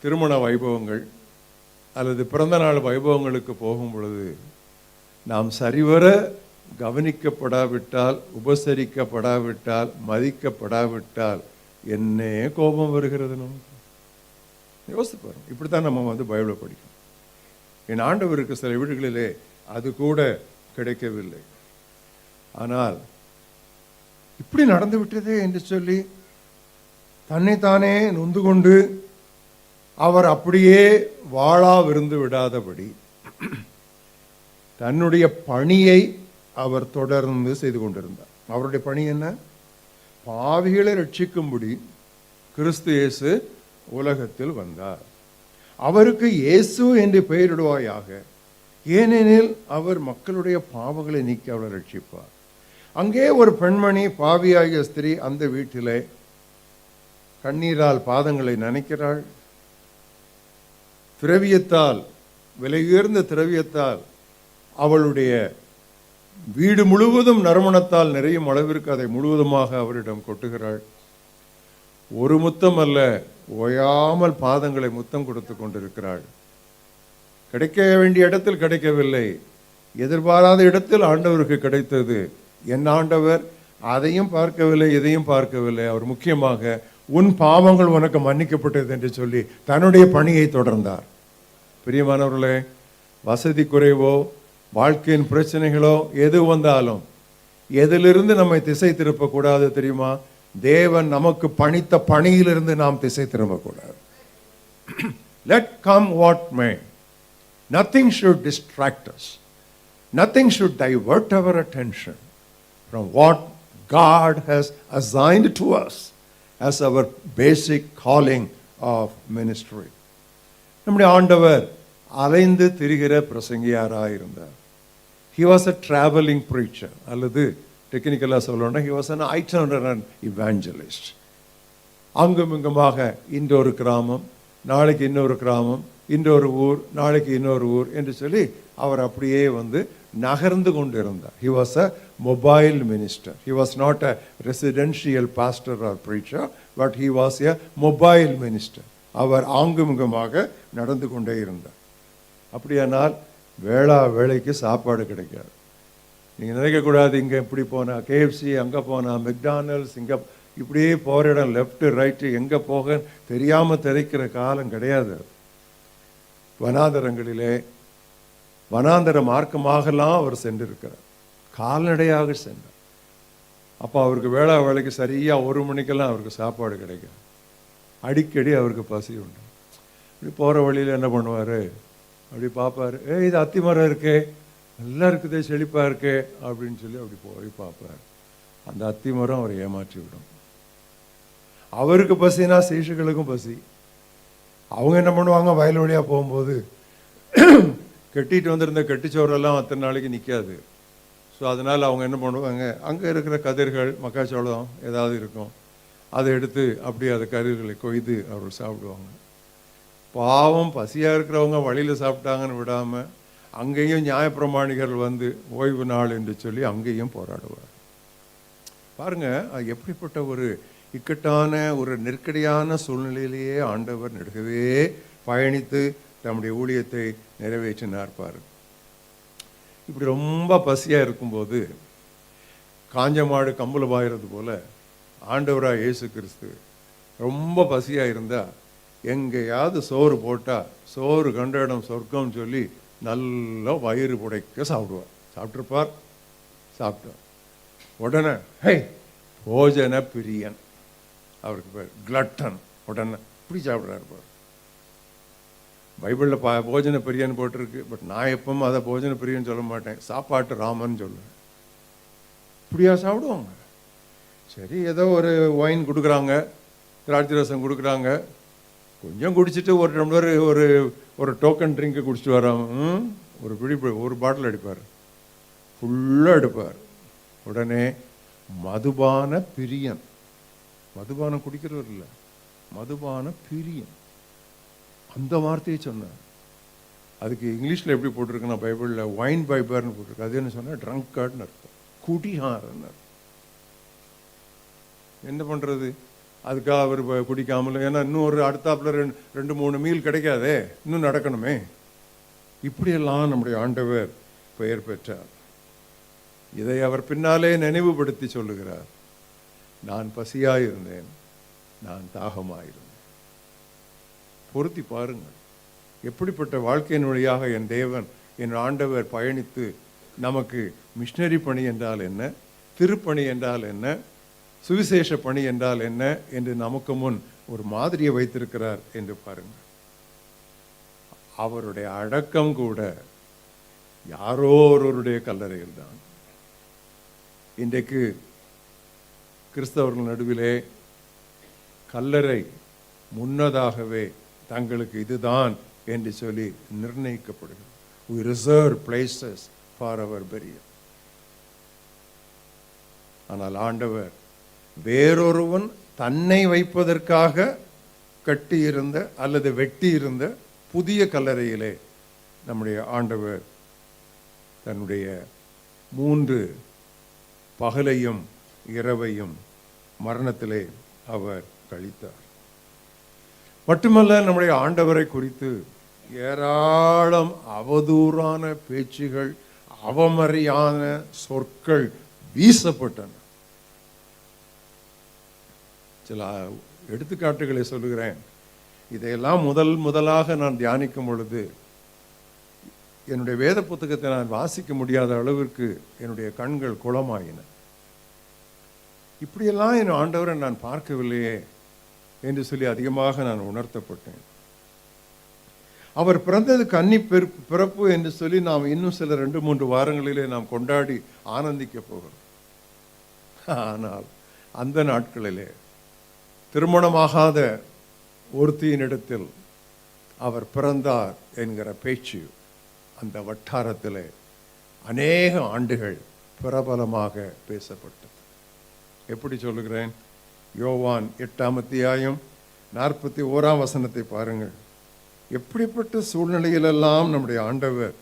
திருமண வைபவங்கள் அல்லது பிறந்த நாள் வைபவங்களுக்கு போகும் பொழுது நாம் சரிவர கவனிக்கப்படாவிட்டால், உபசரிக்கப்படாவிட்டால், மதிக்கப்படாவிட்டால் என்ன கோபம் வருகிறது நமக்கு? யோசித்து பாருங்க. இப்படித்தான் நம்ம பைபிளை படிக்கணும். என் ஆண்டவருக்கு சில வீடுகளிலே அது கூட கிடைக்கவில்லை. ஆனால் இப்படி நடந்து விட்டதே என்று சொல்லி தன்னைத்தானே நொந்து கொண்டு அவர் அப்படியே வாழா விருந்து விடாதபடி தன்னுடைய பணியை அவர் தொடர்ந்து செய்து கொண்டிருந்தார். அவருடைய பணி என்ன? பாவிகளை ரட்சிக்கும்படி கிறிஸ்து இயேசு உலகத்தில் வந்தார். அவருக்கு இயேசு என்று பெயரிடுவாயாக, ஏனெனில் அவர் மக்களுடைய பாவங்களை நீக்கி அவரை ரட்சிப்பார். அங்கே ஒரு பெண்மணி, பாவியாகிய ஸ்திரீ, அந்த வீட்டிலே கண்ணீரால் பாதங்களை நனைக்கிறாள். திரவியத்தால், விலையுயர்ந்த திரவியத்தால் அவளுடைய வீடு முழுவதும் நறுமணத்தால் நிறையும் அளவிற்கு அதை முழுவதுமாக அவரிடம் கொட்டுகிறாள். ஒரு முத்தம் அல்ல, ஓயாமல் பாதங்களை முத்தம் கொடுத்து கொண்டிருக்கிறாள். கிடைக்க வேண்டிய இடத்தில் கிடைக்கவில்லை, எதிர்பாராத இடத்தில் ஆண்டவருக்கு கிடைத்தது. என் ஆண்டவர் அதையும் பார்க்கவில்லை, இதையும் பார்க்கவில்லை. அவர் முக்கியமாக உன் பாவங்கள் உனக்கு மன்னிக்கப்பட்டது என்று சொல்லி தன்னுடைய பணியை தொடர்ந்தார். பிரியமானவர்களே, வசதி குறைவோ வாழ்க்கையின் பிரச்சனைகளோ எது வந்தாலும் எதிலிருந்து நம்மை திசை திருப்பக்கூடாது தெரியுமா? தேவன் நமக்கு பணித்த பணியிலிருந்து நாம் திசை திரும்பக்கூடாது. Let come what may. Nothing should distract us. Nothing should divert our attention from what God has assigned to us as our basic calling of ministry. நம்முடைய ஆண்டவர் அலைந்து திரிகிற பிரசங்கியாராக இருந்தார். He was a traveling preacher. அல்லது டெக்னிக்கலாக சொல்லணும்னா he was an itinerant evangelist. அங்கும் இங்குமாக இன்றொரு கிராமம், நாளைக்கு இன்னொரு கிராமம், இன்னொரு ஊர், நாளைக்கு இன்னொரு ஊர் என்று சொல்லி அவர் அப்படியே நகர்ந்து கொண்டு இருந்தார். He was a mobile minister. He was not a residential pastor or preacher, but he was a mobile minister. அவர் ஆங்குமுகமாக நடந்து கொண்டே இருந்தார். அப்படியானால் வேளைக்கு சாப்பாடு கிடைக்காது. நீங்கள் நினைக்கக்கூடாது இங்கே இப்படி போனால் கேஎஃப்சி, அங்கே போனால் மெக்டானல்ட்ஸ், இங்கே இப்படியே போகிற இடம் லெஃப்ட் ரைட்டு எங்கே போக தெரியாமல் திரைக்கிற காலம் கிடையாது. வனாந்தரங்களிலே வனாந்தர மார்க்கமாகலாம் அவர் சென்றிருக்கிறார், கால்நடையாக சென்றார். அப்போ அவருக்கு வேளைக்கு சரியாக 1 மணிக்கெல்லாம் அவருக்கு சாப்பாடு கிடைக்கும். அடிக்கடி அவருக்கு பசி உண்டு. இப்படி போகிற வழியில் என்ன பண்ணுவார், அப்படி பார்ப்பார், இது அத்தி மரம் இருக்கே, நல்லா இருக்குதே, செழிப்பாக இருக்கே அப்படின்னு சொல்லி அப்படி போய் பார்ப்பார். அந்த அத்தி மரம் அவரை ஏமாற்றி விடும். அவருக்கு பசினா சீஷர்களுக்கும் பசி. அவங்க என்ன பண்ணுவாங்க, வயல் வழியாக போகும்போது கட்டிட்டு வந்திருந்த கட்டிச்சோரெல்லாம் அத்தனை நாளைக்கு நிற்காது. ஸோ அதனால் அவங்க என்ன பண்ணுவாங்க, அங்கே இருக்கிற கதிர்கள், மக்காச்சோளம் ஏதாவது இருக்கும், அதை எடுத்து அப்படியே அந்த கதிர்களை கொய்து அவர்கள் சாப்பிடுவாங்க. பாவம் பசியாக இருக்கிறவங்க வழியில் சாப்பிட்டாங்கன்னு விடாமல் அங்கேயும் நியாயப்பிரமாணிகர் ஓய்வு நாள் என்று சொல்லி அங்கேயும் போராடுவார். பாருங்க, அது எப்படிப்பட்ட ஒரு இக்கட்டான ஒரு நெருக்கடியான சூழ்நிலையிலேயே ஆண்டவர் நெடுகவே பயணித்து தம்முடைய ஊழியத்தை நிறைவேற்றினார். பாரு, இப்படி ரொம்ப பசியாக இருக்கும்போது காஞ்ச மாடு கம்புல பாயிறது போல ஆண்டவராக இயேசு கிறிஸ்து ரொம்ப பசியாக இருந்தால் எங்கேயாவது சோறு போட்டால் சோறு கண்ட இடம் சொர்க்கம் சொல்லி நல்லா வயிறு புடைக்க சாப்பிடுவார். சாப்பிட்ருப்பார். சாப்பிட்டார் உடனே போஜன பிரியன், அவருக்கு பேர் கிளட்டன். உடனே இப்படி சாப்பிட்றாரு பார். பைபிளில் போஜன பிரியன் போட்டிருக்கு, பட் நான் எப்பவும் அதை போஜன பிரியன்னு சொல்ல மாட்டேன், சாப்பாட்டு ராமன் சொல்லுவேன். இப்படியா சாப்பிடுவாங்க? சரி, ஏதோ ஒரு ஒயின் கொடுக்குறாங்க, திராட்சை ரசம் கொடுக்குறாங்க, கொஞ்சம் குடிச்சிட்டு ஒரு டம்ளர் ஒரு டோக்கன் ட்ரிங்க்கு குடிச்சிட்டு வரோம். ஒரு பாட்டில் அடிப்பார், ஃபுல்லாக எடுப்பார். உடனே மதுபான பிரியன், மதுபானம் குடிக்கிறவர் இல்லை, மதுபான பிரியன், அந்த வார்த்தையை சொன்னார். அதுக்கு இங்கிலீஷில் எப்படி போட்டிருக்குன்னா பைபிளில் வைன் பைபர்னு போட்டிருக்கு. அது என்ன சொன்னால் ட்ரங்கார்ட்னு அர்த்தம், குடிகாரன்னு அர்த்தம். என்ன பண்ணுறது, அதுக்காக அவர் குடிக்காமல், ஏன்னா இன்னும் ஒரு அடுத்தாப்புல 2-3 மீல் கிடைக்காதே, இன்னும் நடக்கணுமே. இப்படியெல்லாம் நம்முடைய ஆண்டவர் பெயர் பெற்றார். இதை அவர் பின்னாலே நினைவுபடுத்தி சொல்லுகிறார், நான் பசியாயிருந்தேன், நான் தாகமாயிருந்தேன். பொருத்தி பாருங்கள், எப்படிப்பட்ட வாழ்க்கையின் வழியாக என் தேவன், என் ஆண்டவர் பயணித்து நமக்கு மிஷனரி பணி என்றால் என்ன, திருப்பணி என்றால் என்ன, சுவிசேஷ பணி என்றால் என்ன என்று நமக்கு முன் ஒரு மாதிரியை வைத்திருக்கிறார் என்று பாருங்கள். அவருடைய அடக்கம் கூட யாரோ ஒருவருடைய கல்லறையில் தான். இன்றைக்கு கிறிஸ்தவர்கள் நடுவிலே கல்லறை முன்னதாகவே தங்களுக்கு இதுதான் என்று சொல்லி நிர்ணயிக்கப்படுகிறது. We reserve places for our burial. ஆனால் ஆண்டவர் வேறொருவன் தன்னை வைப்பதற்காக கட்டியிருந்த அல்லது வெட்டியிருந்த புதிய கல்லறையிலே நம்முடைய ஆண்டவர் தன்னுடைய 3 பகலையும் இரவையும் மரணத்திலே அவர் கழித்தார். மட்டுமல்ல, நம்முடைய ஆண்டவரை குறித்து ஏராளம் அவதூறான பேச்சுகள், அவமரியான சொற்கள் வீசப்பட்டன. சில எடுத்துக்காட்டுகளை சொல்லுகிறேன். இதையெல்லாம் முதலாக நான் தியானிக்கும் பொழுது என்னுடைய வேத புத்தகத்தை நான் வாசிக்க முடியாத அளவிற்கு என்னுடைய கண்கள் குளமாயின. இப்படியெல்லாம் என் ஆண்டவரை நான் பார்க்கவில்லையே என்று சொல்லி அதிகமாக நான் உணர்த்தப்பட்டேன். அவர் பிறந்தது கன்னி பிறப்பு என்று சொல்லி நாம் இன்னும் சில 2-3 வாரங்களிலே நாம் கொண்டாடி ஆனந்திக்க போகிறோம். ஆனால் அந்த நாட்களிலே திருமணமாகாத ஒருத்தியினிடத்தில் அவர் பிறந்தார் என்கிற பேச்சு அந்த வட்டாரத்திலே அநேக ஆண்டுகள் பிரபலமாக பேசப்பட்டது. எப்படி சொல்லுகிறேன்? யோவான் 8ஆம் அத்தியாயம் 41ஆம் வசனத்தை பாருங்கள். எப்படிப்பட்ட சூழ்நிலையிலெல்லாம் நம்முடைய ஆண்டவர்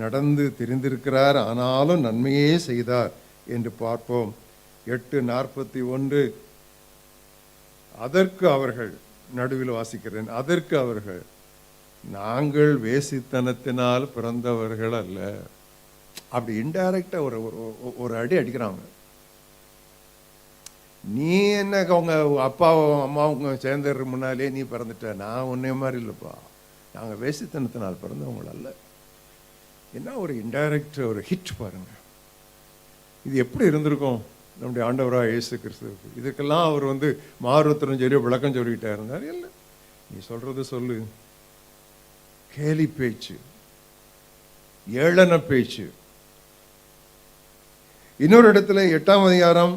நடந்து திரிந்திருக்கிறார், ஆனாலும் நன்மையே செய்தார் என்று பார்ப்போம். 8:41. அதற்கு அவர்கள், நடுவில் வாசிக்கிறேன், அதற்கு அவர்கள், நாங்கள் வேசித்தனத்தினால் பிறந்தவர்கள் அல்ல. அப்படி இன்டைரக்டா ஒரு அடி அடிக்கிறாங்க. நீ என்ன அவங்க அப்பாவும் அம்மாவும் சேர்ந்துற முன்னாலே நீ பிறந்துட்ட, நான் உன்னை மாதிரி இல்லைப்பா, நாங்கள் வேசித்தனத்தினால் பிறந்தவங்க அல்ல. என்ன ஒரு இன்டைரக்ட் ஒரு ஹிட் பாருங்க. இது எப்படி இருந்திருக்கும் நம்முடைய ஆண்டவராக இயேசு கிறிஸ்துவுக்கு? இதுக்கெல்லாம் அவர் மாறுத்தரும் சரி விளக்கம் சொல்லிக்கிட்டே இருந்தார். இல்லை, நீ சொல்றது சொல்லு. கேலி பேச்சு, ஏளன பேச்சு. இன்னொரு இடத்துல 8ஆம் அதிகாரம்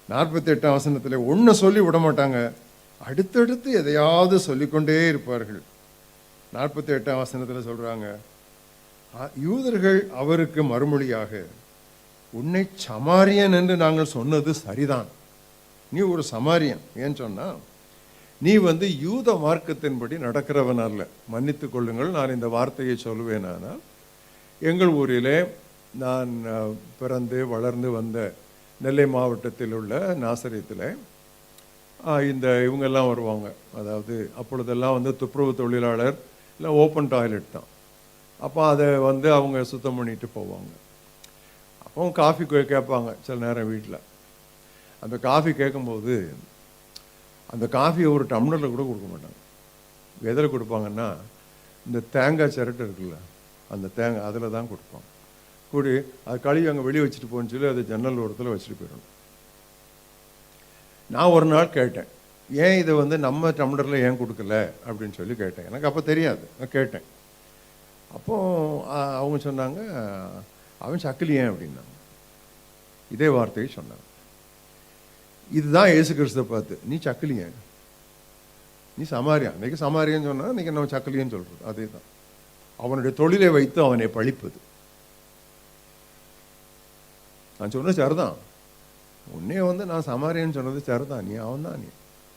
48ஆம் வசனத்தில் ஒன்று சொல்லி விட மாட்டாங்க, அடுத்தடுத்து எதையாவது சொல்லிக்கொண்டே இருப்பார்கள். 48ஆம் வசனத்தில் சொல்றாங்க, யூதர்கள் அவருக்கு மறுமொழியாக, உன்னை சமாரியன் என்று நாங்கள் சொன்னது சரிதான். நீ ஒரு சமாரியன். ஏன் சொன்னா, நீ யூத மார்க்கத்தின்படி நடக்கிறவன் அல்ல. மன்னித்துக் கொள்ளுங்கள், நான் இந்த வார்த்தையை சொல்லுவேன். ஆனால் எங்கள் ஊரிலே நான் பிறந்து வளர்ந்து வந்த நெல்லை மாவட்டத்தில் உள்ள நாசரேத்தில் இவங்கெல்லாம் வருவாங்க. அதாவது அப்பொழுதெல்லாம் துப்புரவு தொழிலாளர் இல்லை ஓப்பன் டாய்லெட் தான். அப்போ அதை அவங்க சுத்தம் பண்ணிட்டு போவாங்க. அப்போ காஃபி கேட்பாங்க சில நேரம் வீட்டில். அந்த காஃபி கேட்கும்போது அந்த காஃபியை ஒரு டம்ளரில் கூட கொடுக்க மாட்டாங்க. எதில் கொடுப்பாங்கன்னா, இந்த தேங்காய் சிரட்டை இருக்குல்ல, அந்த தேங்காய் அதில் தான் கொடுப்பாங்க. கூடி அது கழுவி அங்கே வெளியே வச்சுட்டு போன்னு சொல்லி அதை ஜன்னல் ஓரத்தில் வச்சுட்டு போயிடணும். நான் ஒரு நாள் கேட்டேன், ஏன் இதை நம்ம டம்ளரில் ஏன் கொடுக்கல அப்படின்னு சொல்லி கேட்டேன். எனக்கு அப்போ தெரியாது, நான் கேட்டேன். அப்போது அவங்க சொன்னாங்க, அவன் சக்கிலி ஏன் அப்படின்னாங்க. இதே வார்த்தையை சொன்னாங்க. இதுதான் இயேசு கிறிஸ்துவை பார்த்து, நீ சக்கிலியன், நீ சமாரியா. இன்னைக்கு சமாரியன்னு சொன்னா இன்னைக்கு நம்ம சக்கிலியன்னு சொல்றது. அதே தான். அவனுடைய தொழிலை வைத்து அவனை பழிப்பது. நான் சொன்னது சரிதான், உன்னே நான் சமாரியன்னு சொன்னது சரிதான், நீ அவன் தான் நீ.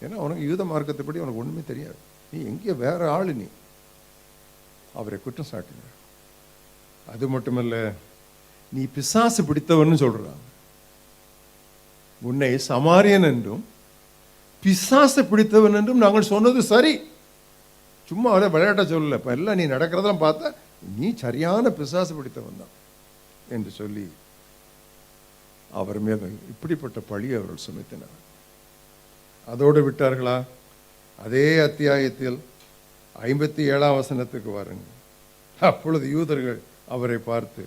ஏன்னா அவனுக்கு யூத மார்க்கத்தைப்படி அவனுக்கு ஒண்ணுமே தெரியாது. நீ எங்கே வேற ஆளு, நீ அவரை குற்றம் சாட்டின. அது மட்டுமல்ல, நீ பிசாசு பிடித்தவன்னு சொல்றான். உன்னை சமாரியன் என்றும் பிசாசு பிடித்தவன் என்றும் நாங்கள் சொன்னது சரி. சும்மா அதை விளையாட்ட சொல்லல. இப்ப எல்லாம் நீ நடக்கிறதெல்லாம் பார்த்தா நீ சரியான பிசாசு பிடித்தவன் தான் என்று சொல்லி அவர் மீது இப்படிப்பட்ட பழி அவர்கள் சுமத்தினார். அதோடு விட்டார்களா? அதே அத்தியாயத்தில் 57ஆம் வசனத்துக்கு வாருங்க. அப்பொழுது யூதர்கள் அவரை பார்த்து,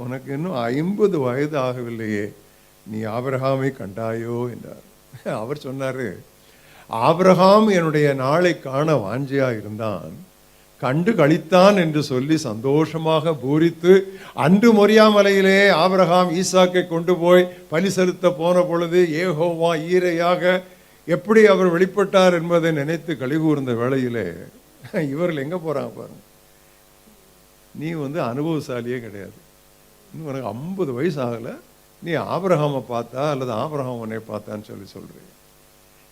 உனக்கு இன்னும் 50 வயது ஆகவில்லையே, நீ ஆபிரகாமை கண்டாயோ என்றார். அவர் சொன்னாரு, ஆபிரகாம் என்னுடைய நாளை காண வாஞ்சியா இருந்தான், கண்டு கழித்தான் என்று சொல்லி சந்தோஷமாக பூரித்து, அன்று மொரியா மலையிலே ஆபிரகாம் ஈசாக்கை கொண்டு போய் பலி செலுத்த போன பொழுது யெகோவா ஈரையாக எப்படி அவர் வெளிப்பட்டார் என்பதை நினைத்து கழிகூர்ந்த வேளையிலே இவர்கள் எங்க போறாங்க பாருங்க. நீ அனுபவசாலியே கிடையாது, இன்னும் உனக்கு 50 வயசு ஆகலை, நீ ஆபிரகாமை பார்த்தா அல்லது ஆபிரகாம் உன்னை பார்த்தான்னு சொல்லி சொல்றீங்க.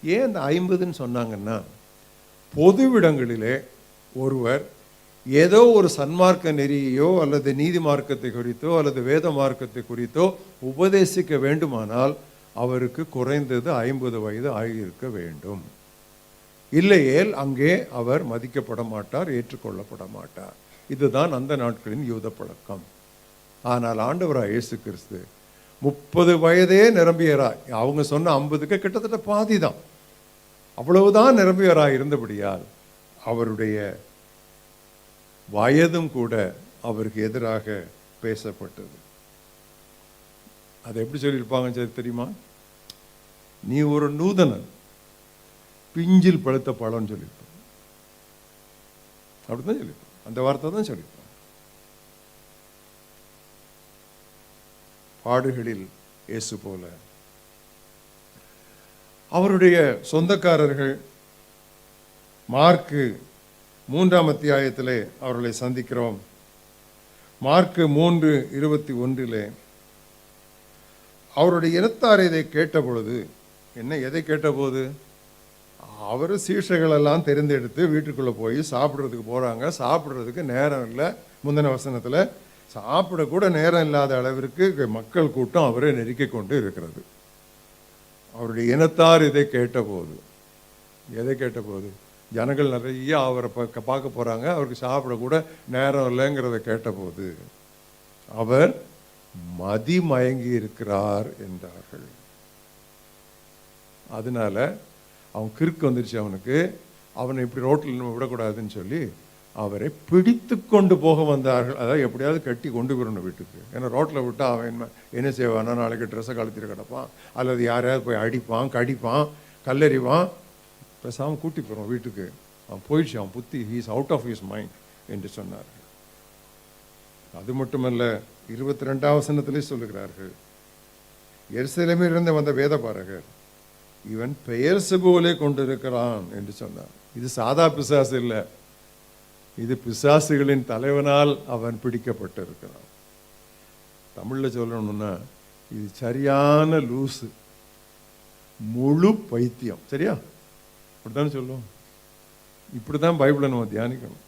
ஏன் இந்த 50ன்னு சொன்னாங்கன்னா, பொதுவிடங்களிலே ஒருவர் ஏதோ ஒரு சன்மார்க்க நெறியோ அல்லது நீதி மார்க்கத்தை குறித்தோ அல்லது வேத மார்க்கத்தை குறித்தோ உபதேசிக்க வேண்டுமானால் அவருக்கு குறைந்தது 50 வயது ஆகியிருக்க வேண்டும். இல்லையேல் அங்கே அவர் மதிக்கப்பட மாட்டார், ஏற்றுக்கொள்ளப்பட மாட்டார். இதுதான் அந்த நாட்களின் யூத பழக்கம். ஆனால் ஆண்டவராய் இயேசு கிறிஸ்து 30 வயதே நிரம்பியராய், அவங்க சொன்ன 50க்கு கிட்டத்தட்ட பாதி தான், அவ்வளவுதான் நிரம்பியராய் இருந்தபடியால் அவருடைய வயதும் கூட அவருக்கு எதிராக பேசப்பட்டது. அதை எப்படி சொல்லியிருப்பாங்க தெரியுமா? நீ ஒரு நூதனன், பிஞ்சில் பழுத்த பழம்னு சொல்லியிருப்பாங்க. அப்படிதான் சொல்லியிருப்பாங்க. அந்த வார்த்தை தான் சொல்லியிருப்பாங்க. பாடுகளில் இயேசு போல அவருடைய சொந்தக்காரர்கள் மார்க்கு 3ஆம் அத்தியாயத்திலே அவர்களை சந்திக்கிறோம். மார்க்கு 3:21 அவருடைய இனத்தார் இதை கேட்ட பொழுது, என்ன எதை கேட்டபோது? அவர் சீஷர்கள் எல்லாம் தெரிந்தெடுத்து வீட்டுக்குள்ளே போய் சாப்பிட்றதுக்கு போகிறாங்க. சாப்பிட்றதுக்கு நேரம் இல்லை. முந்தின வசனத்தில் சாப்பிடக்கூட நேரம் இல்லாத அளவிற்கு மக்கள் கூட்டம் அவரை நெருக்கிக் கொண்டு இருக்கிறது. அவருடைய இனத்தார் இதை கேட்டபோது, எதை கேட்டபோது? ஜனங்கள் நிறைய அவரை பார்க்க போகிறாங்க, அவருக்கு சாப்பிடக்கூட நேரம் இல்லைங்கிறத கேட்டபோது அவர் மதிமயங்கி இருக்கிறார் என்றார்கள். அதனால அவன் கிறுக்கு வந்துருச்சு அவனுக்கு. அவனை இப்படி ரோட்டில் நம்ம விடக்கூடாதுன்னு சொல்லி அவரை பிடித்து கொண்டு போக வந்தார்கள். அதாவது எப்படியாவது கட்டி கொண்டு போயிடணும் வீட்டுக்கு. ஏன்னா ரோட்டில் விட்டால் அவன் என்ன செய்வானா, நாளைக்கு ட்ரெஸ்ஸை கழுத்திட்டு கிடப்பான், அல்லது யாரையாவது போய் அடிப்பான், கடிப்பான், கல்லறிவான். பேசாமல் கூட்டி போகிறோம் வீட்டுக்கு. அவன் போயிடுச்சு, அவன் புத்தி, he is out of his mind என்று சொன்னார்கள். அது மட்டுமல்ல, 22ஆம் வசனத்திலே சொல்லுகிறார்கள், எருசலேமிலிருந்து வந்த வேதபாரகர் இவன் பெயர்செபூலை கொண்டிருக்கிறான் என்று சொன்னார். இது சாதா பிசாசு இல்லை, இது பிசாசுகளின் தலைவனால் அவன் பிடிக்கப்பட்டிருக்கிறான். தமிழில் சொல்லணும்னா இது சரியான லூசு, முழு பைத்தியம். சரியா? இப்படித்தானே சொல்லுவோம். இப்படிதான் பைபிளை நம்ம தியானிக்கணும்.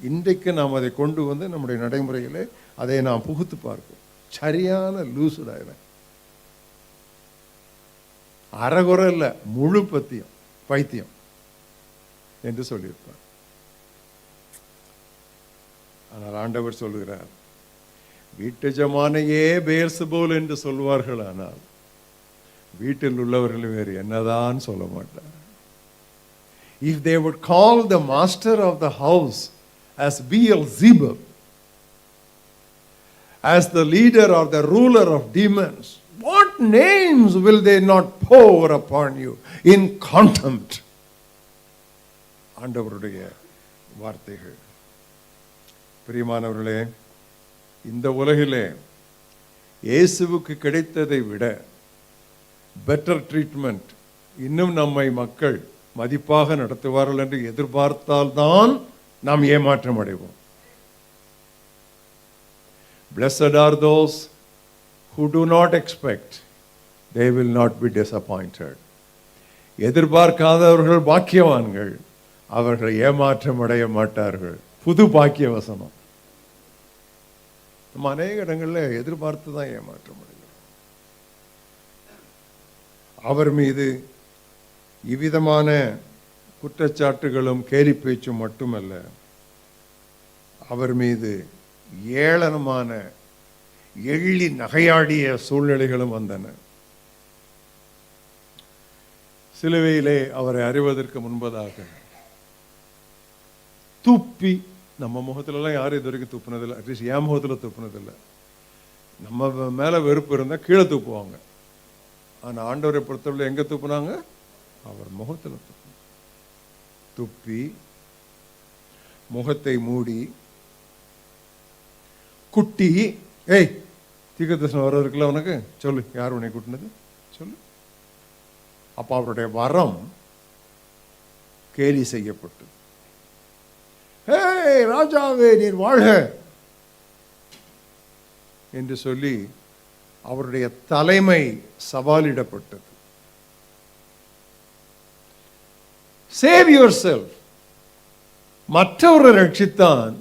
இன்றைக்கு நாம் அதை கொண்டு வந்து நம்முடைய நடைமுறையிலே அதை நாம் புகுத்து பார்ப்போம். சரியான லூசுடா இவன், அறகுறை இல்லை, முழு பைத்தியம் என்று சொல்லியிருப்பார். ஆனால் ஆண்டவர் சொல்லுகிறார், வீட்டு ஜமானையே பெயர்செபூல் என்று சொல்வார்கள், ஆனால் வீட்டில் உள்ளவர்கள் வேறு என்னதான் சொல்ல மாட்டார். If they would call the master of the house as Beelzebub, as the leader or the ruler of demons, what names will they not pour upon you in contempt? ஆண்டவருடைய வார்த்தைகள். பிரியமானவர்களே, இந்த உலகிலே இயேசுவுக்கு கிடைத்ததை விட பெட்டர் ட்ரீட்மெண்ட் இன்னும் நம்மை மக்கள் மதிப்பாக நடத்துவார்கள் என்று எதிர்பார்த்தால்தான் நாம் ஏமாற்றம் அடைவோம். Blessed are those who do not expect, they will not be disappointed. எதிர்பார்க்காதவர்கள் பாக்கியவான்கள், அவர்கள் ஏமாற்றம் அடைய மாட்டார்கள். புது பாக்கிய வசனம். நம்ம அநேக இடங்களில் எதிர்பார்த்து தான் ஏமாற்றம் அடைகிறோம். அவர் மீது இவ்விதமான குற்றச்சாட்டுகளும் கேலி பேச்சும் மட்டுமல்ல, அவர் மீது ஏளனமான எள்ளி நகையாடிய சூழ்நிலைகளும் வந்தன. சிலுவையிலே அவரை அறிவதற்கு முன்பதாக துப்பி, நம்ம முகத்துலலாம் யாரும் இது வரைக்கும் துப்புனதில்லை, அட்லீஸ்ட் என் முகத்தில் துப்புனதில்லை. நம்ம மேலே வெறுப்பு இருந்தால் கீழே துப்புவாங்க. ஆனால் ஆண்டவரை பொறுத்தவரை எங்கே துப்புனாங்க? அவர் முகத்தில் துப்பி முகத்தை மூடி குட்டி, ஏய் தீர்க்கதரிசனம் வர இருக்குல்ல உனக்கு, சொல்லு யார் உன்னை கூட்டினது சொல்லு. அப்போ அவருடைய வரம் கேலி செய்யப்பட்டது. ஹே ராஜாவே நீர் வாழ்க என்று சொல்லி அவருடைய தலைமை சவாலிடப்பட்டது. Save your self. மற்றவரை ரட்சித்தான்,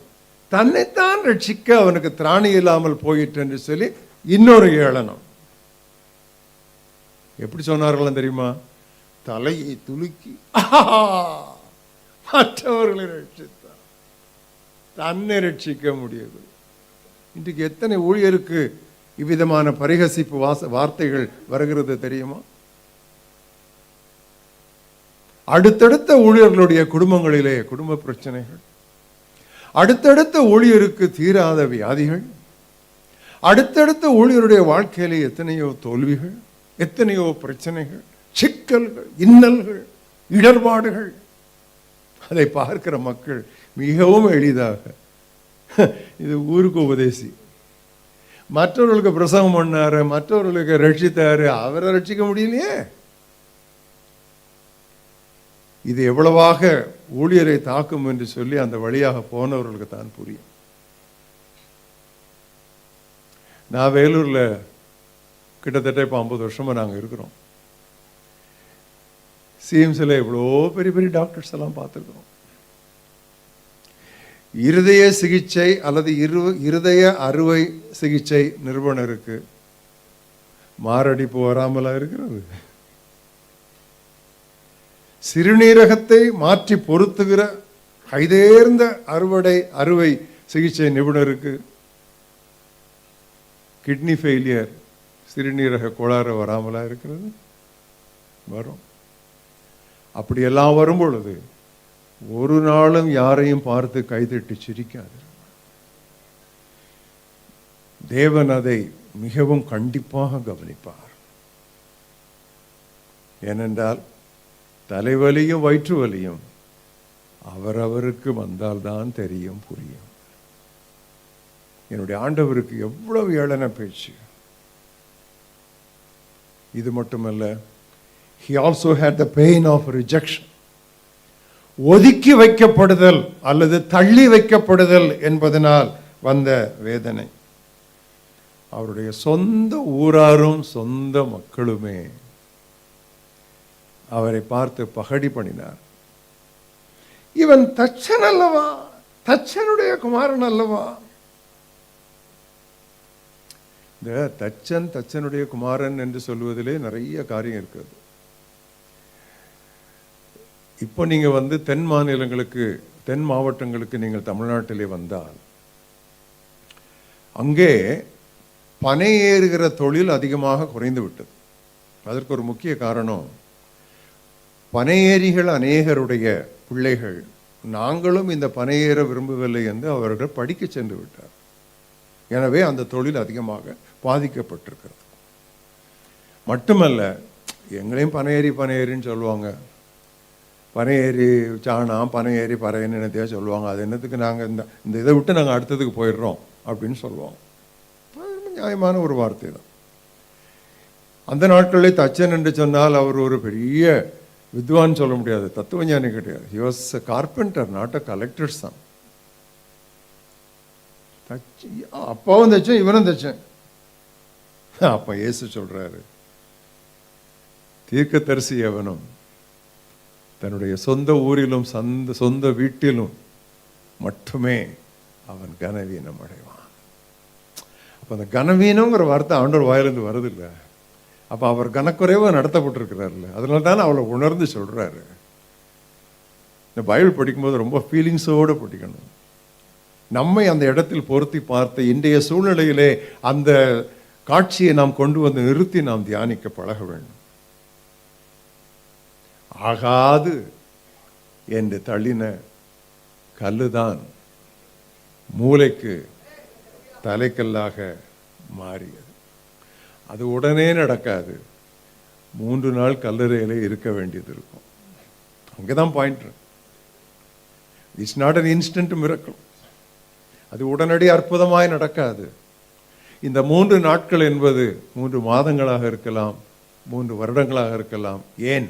தன்னைத்தான் ரட்சிக்க அவனுக்கு திராணி இல்லாமல் போயிற்று என்று சொல்லி இன்னொரு ஏளனம். எப்படி சொன்னார்கள் தெரியுமா? தலையை துலுக்கி மற்றவர்களை ரட்சித்தான், தன்னை ரட்சிக்க முடியவில்லை. இன்றைக்கு எத்தனை ஊழியருக்கு இவ்விதமான பரிகசிப்பு வார்த்தைகள் வருகிறது தெரியுமா? அடுத்தடுத்த ஊழியர்களுடைய குடும்பங்களிலே குடும்ப பிரச்சனைகள், அடுத்தடுத்த ஊழியருக்கு தீராத வியாதிகள், அடுத்தடுத்த ஊழியருடைய வாழ்க்கையிலே எத்தனையோ தோல்விகள், எத்தனையோ பிரச்சனைகள், சிக்கல்கள், இன்னல்கள், இடர்பாடுகள். அதை பார்க்கிற மக்கள் மிகவும் எளிதாக இது ஊருக்கு உபதேசி, மற்றவர்களுக்கு பிரசவம் பண்ணாரு, மற்றவர்களுக்கு ரட்சித்தாரு, அவரை ரட்சிக்க முடியலையே. இது எவ்வளவாக ஊழியரை தாக்கும் என்று சொல்லி அந்த வழியாக போனவர்களுக்கு தான் புரியும். நான் வேலூர்ல கிட்டத்தட்ட இப்போ 50 வருஷமா நாங்கள் இருக்கிறோம். சிஎம்சியில் இவ்வளோ பெரிய பெரிய டாக்டர்ஸ் எல்லாம் பார்த்துருக்குறோம். இருதய சிகிச்சை அல்லது இருதய அறுவை சிகிச்சை நிறுவனருக்கு மாரடைப்பு வராமலா இருக்கிறது. சிறுநீரகத்தை மாற்றி பொருத்துகிற கைதேர்ந்த அறுவை சிகிச்சை நிபுணருக்கு கிட்னி ஃபெயிலியர், சிறுநீரக கோளாறு வராமலா இருக்கிறது? வரும். அப்படியெல்லாம் வரும் பொழுது ஒரு நாளும் யாரையும் பார்த்து கைதட்டி சிரிக்காது. தேவன் அதை மிகவும் கண்டிப்பாக கவனிப்பார். ஏனென்றால் தலைவலியும் வயிற்று வலியும் அவரவருக்கு வந்தால்தான் தெரியும், புரியும். என்னுடைய ஆண்டவருக்கு எவ்வளவு ஏளன பேச்சு. இது மட்டுமல்ல, he also had the pain of rejection. ஒதுக்கி வைக்கப்படுதல் அல்லது தள்ளி வைக்கப்படுதல் என்பதனால் வந்த வேதனை. அவருடைய சொந்த ஊராரும் சொந்த மக்களுமே அவரை பார்த்து பகடி பண்ணினார். இவன் தச்சன் அல்லவா, தச்சனுடைய குமாரன் அல்லவா? இந்த தச்சனுடைய குமாரன் என்று சொல்வதிலே நிறைய காரியம் இருக்கிறது. இப்போ நீங்கள் தென் மாநிலங்களுக்கு, தென் மாவட்டங்களுக்கு நீங்கள் தமிழ்நாட்டிலே வந்தால் அங்கே பனை ஏறுகிற தொழில் அதிகமாக குறைந்து விட்டது. அதற்கு ஒரு முக்கிய காரணம், பனையேறிகள் அநேகருடைய பிள்ளைகள் நாங்களும் இந்த பனையேற விரும்பவில்லை என்று அவர்கள் படிக்க சென்று விட்டார். எனவே அந்த தொழில் அதிகமாக பாதிக்கப்பட்டிருக்கிறது. மட்டுமல்ல, எங்களையும் பனையேறின்னு சொல்லுவாங்க, பனையேறி சாணம், பனையேறி பறையன்னு என்னத்தையா சொல்லுவாங்க. அது என்னத்துக்கு நாங்கள் இந்த இதை விட்டு நாங்கள் அடுத்ததுக்கு போயிடுறோம் அப்படின்னு சொல்லுவோம். நியாயமான ஒரு வார்த்தை தான். அந்த நாட்களில் தச்சன் என்று சொன்னால் அவர் ஒரு பெரிய வித்வான் சொல்ல முடியாது, தத்துவஞானி கிடையாது. He was a carpenter, not a collector son. அப்பாவும் தச்சேன், இவனும் தச்சேன். அப்ப இயேசு சொல்றாரு, தீர்க்கதரிசி எவனும் தன்னுடைய சொந்த ஊரிலும் சொந்த வீட்டிலும் மட்டுமே அவன் கனவீனம் அடைவான். அப்ப அந்த கனவீனங்கிற வார்த்தை ஆண்டவர் வாயிலிருந்து வருது இல்லை. அப்ப அவர் கனக்குறைவா நடத்தப்பட்டிருக்கிறார்ல, அதனால தானே அவளை உணர்ந்து சொல்றாரு. இந்த பைபிள் படிக்கும்போது ரொம்ப ஃபீலிங்ஸோடு படிக்கணும். நம்மை அந்த இடத்தில் பொருத்தி பார்த்து இன்றைய சூழ்நிலையிலே அந்த காட்சியை நாம் கொண்டு வந்து நிறுத்தி நாம் தியானிக்க பழக வேண்டும். ஆகாது என்று தள்ளின கல்லுதான் மூளைக்கு தலைக்கல்லாக மாறியது. அது உடனே நடக்காது. 3 நாள் கல்லறையிலே இருக்க வேண்டியது இருக்கும். அங்கேதான் point. It's not an instant miracle. அது உடனடி அற்புதமாய் நடக்காது. இந்த 3 நாட்கள் என்பது 3 மாதங்களாக இருக்கலாம், 3 வருடங்களாக இருக்கலாம், ஏன்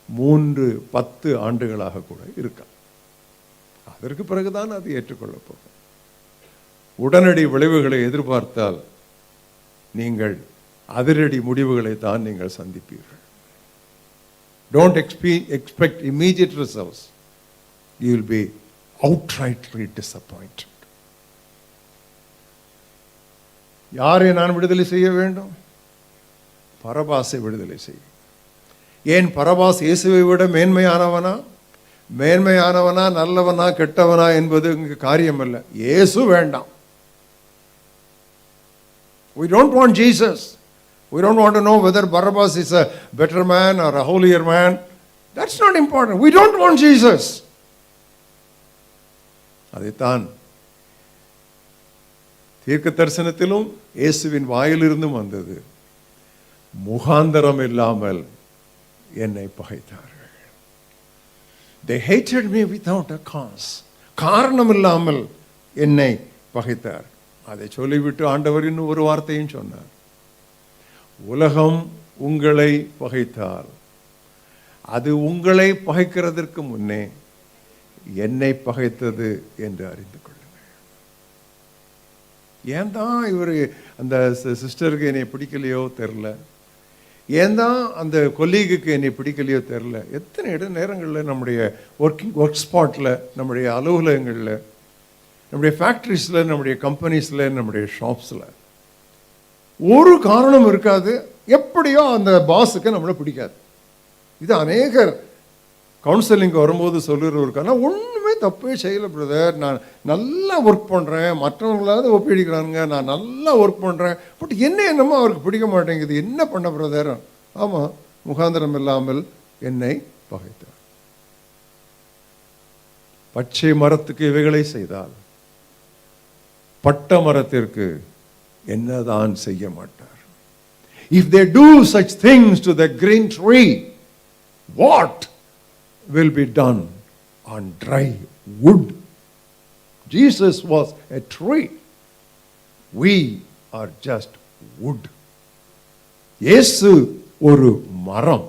3-10 ஆண்டுகளாக கூட இருக்கலாம். அதற்கு பிறகுதான் அது ஏற்றுக்கொள்ளப்படும். உடனடி விளைவுகளை எதிர்பார்த்தால் நீங்கள் அதிரடி முடிவுகளை தான் நீங்கள் சந்திப்பீர்கள். Don't expect immediate results. You will be outrightly disappointed. யாரை நான் விடுதலை செய்ய வேண்டும்? பரபாசை விடுதலை செய்ய. ஏன் பரபாஸ் இயேசுவை விட மேன்மையானவனா, நல்லவனா, கெட்டவனா என்பது இங்கு காரியம் அல்ல. இயேசு வேண்டாம். We don't want Jesus. We don't want to know whether Barabbas is a better man or a holier man. That's not important. We don't want Jesus. அதைத்தான் தீர்க்க தரிசனத்திலும் இயேசுவின் வாயிலிருந்தும் வந்தது. முகாந்தரம் இல்லாமல் என்னை பகைத்தார்கள். They hated me without a cause. காரணம் இல்லாமல் என்னை பகைத்தார். அதை சொல்லிவிட்டு ஆண்டவர் இன்னும் ஒரு வார்த்தையும் சொன்னார். உலகம் உங்களை பகைத்தால் அது உங்களை பகைக்கிறதற்கு முன்னே என்னை பகைத்தது என்று அறிந்து கொள்ளுங்கள். ஏன் தான் இவர் அந்த சிஸ்டருக்கு என்னை பிடிக்கலையோ தெரில, ஏன் தான் அந்த கொலீகுக்கு என்னை பிடிக்கலையோ தெரில. எத்தனை நேரங்களில் நம்முடைய ஒர்க் ஸ்பாட்டில், நம்முடைய அலுவலகங்களில், நம்முடைய ஃபேக்ட்ரிஸில், நம்முடைய கம்பெனிஸில், நம்முடைய ஷாப்ஸில் ஒரு காரணம் இருக்காது, எப்படியோ அந்த பாஸுக்கு நம்மளை பிடிக்காது. இது அநேகர் கவுன்சிலிங் வரும்போது சொல்லிருக்காங்க, ஒன்றுமே தப்பே செய்யலை பிரதர், நான் நல்லா ஒர்க் பண்ணுறேன், மற்றவங்களாவது ஒப்பிடிக்கிறானுங்க, நான் நல்லா ஒர்க் பண்ணுறேன், பட் என்னமோ அவருக்கு பிடிக்க மாட்டேங்குது, என்ன பண்ண பிரதர்? ஆமாம், முகாந்திரம் இல்லாமல் என்னை பகைத்தார். பச்சை மரத்துக்கு இவைகளை செய்தால் பட்ட மரத்திற்கு என்னதான் செய்ய மாட்டார்? If they do such things to the green tree, what will be done on dry wood? Jesus was a tree. We are just wood. இயேசு ஒரு மரம்,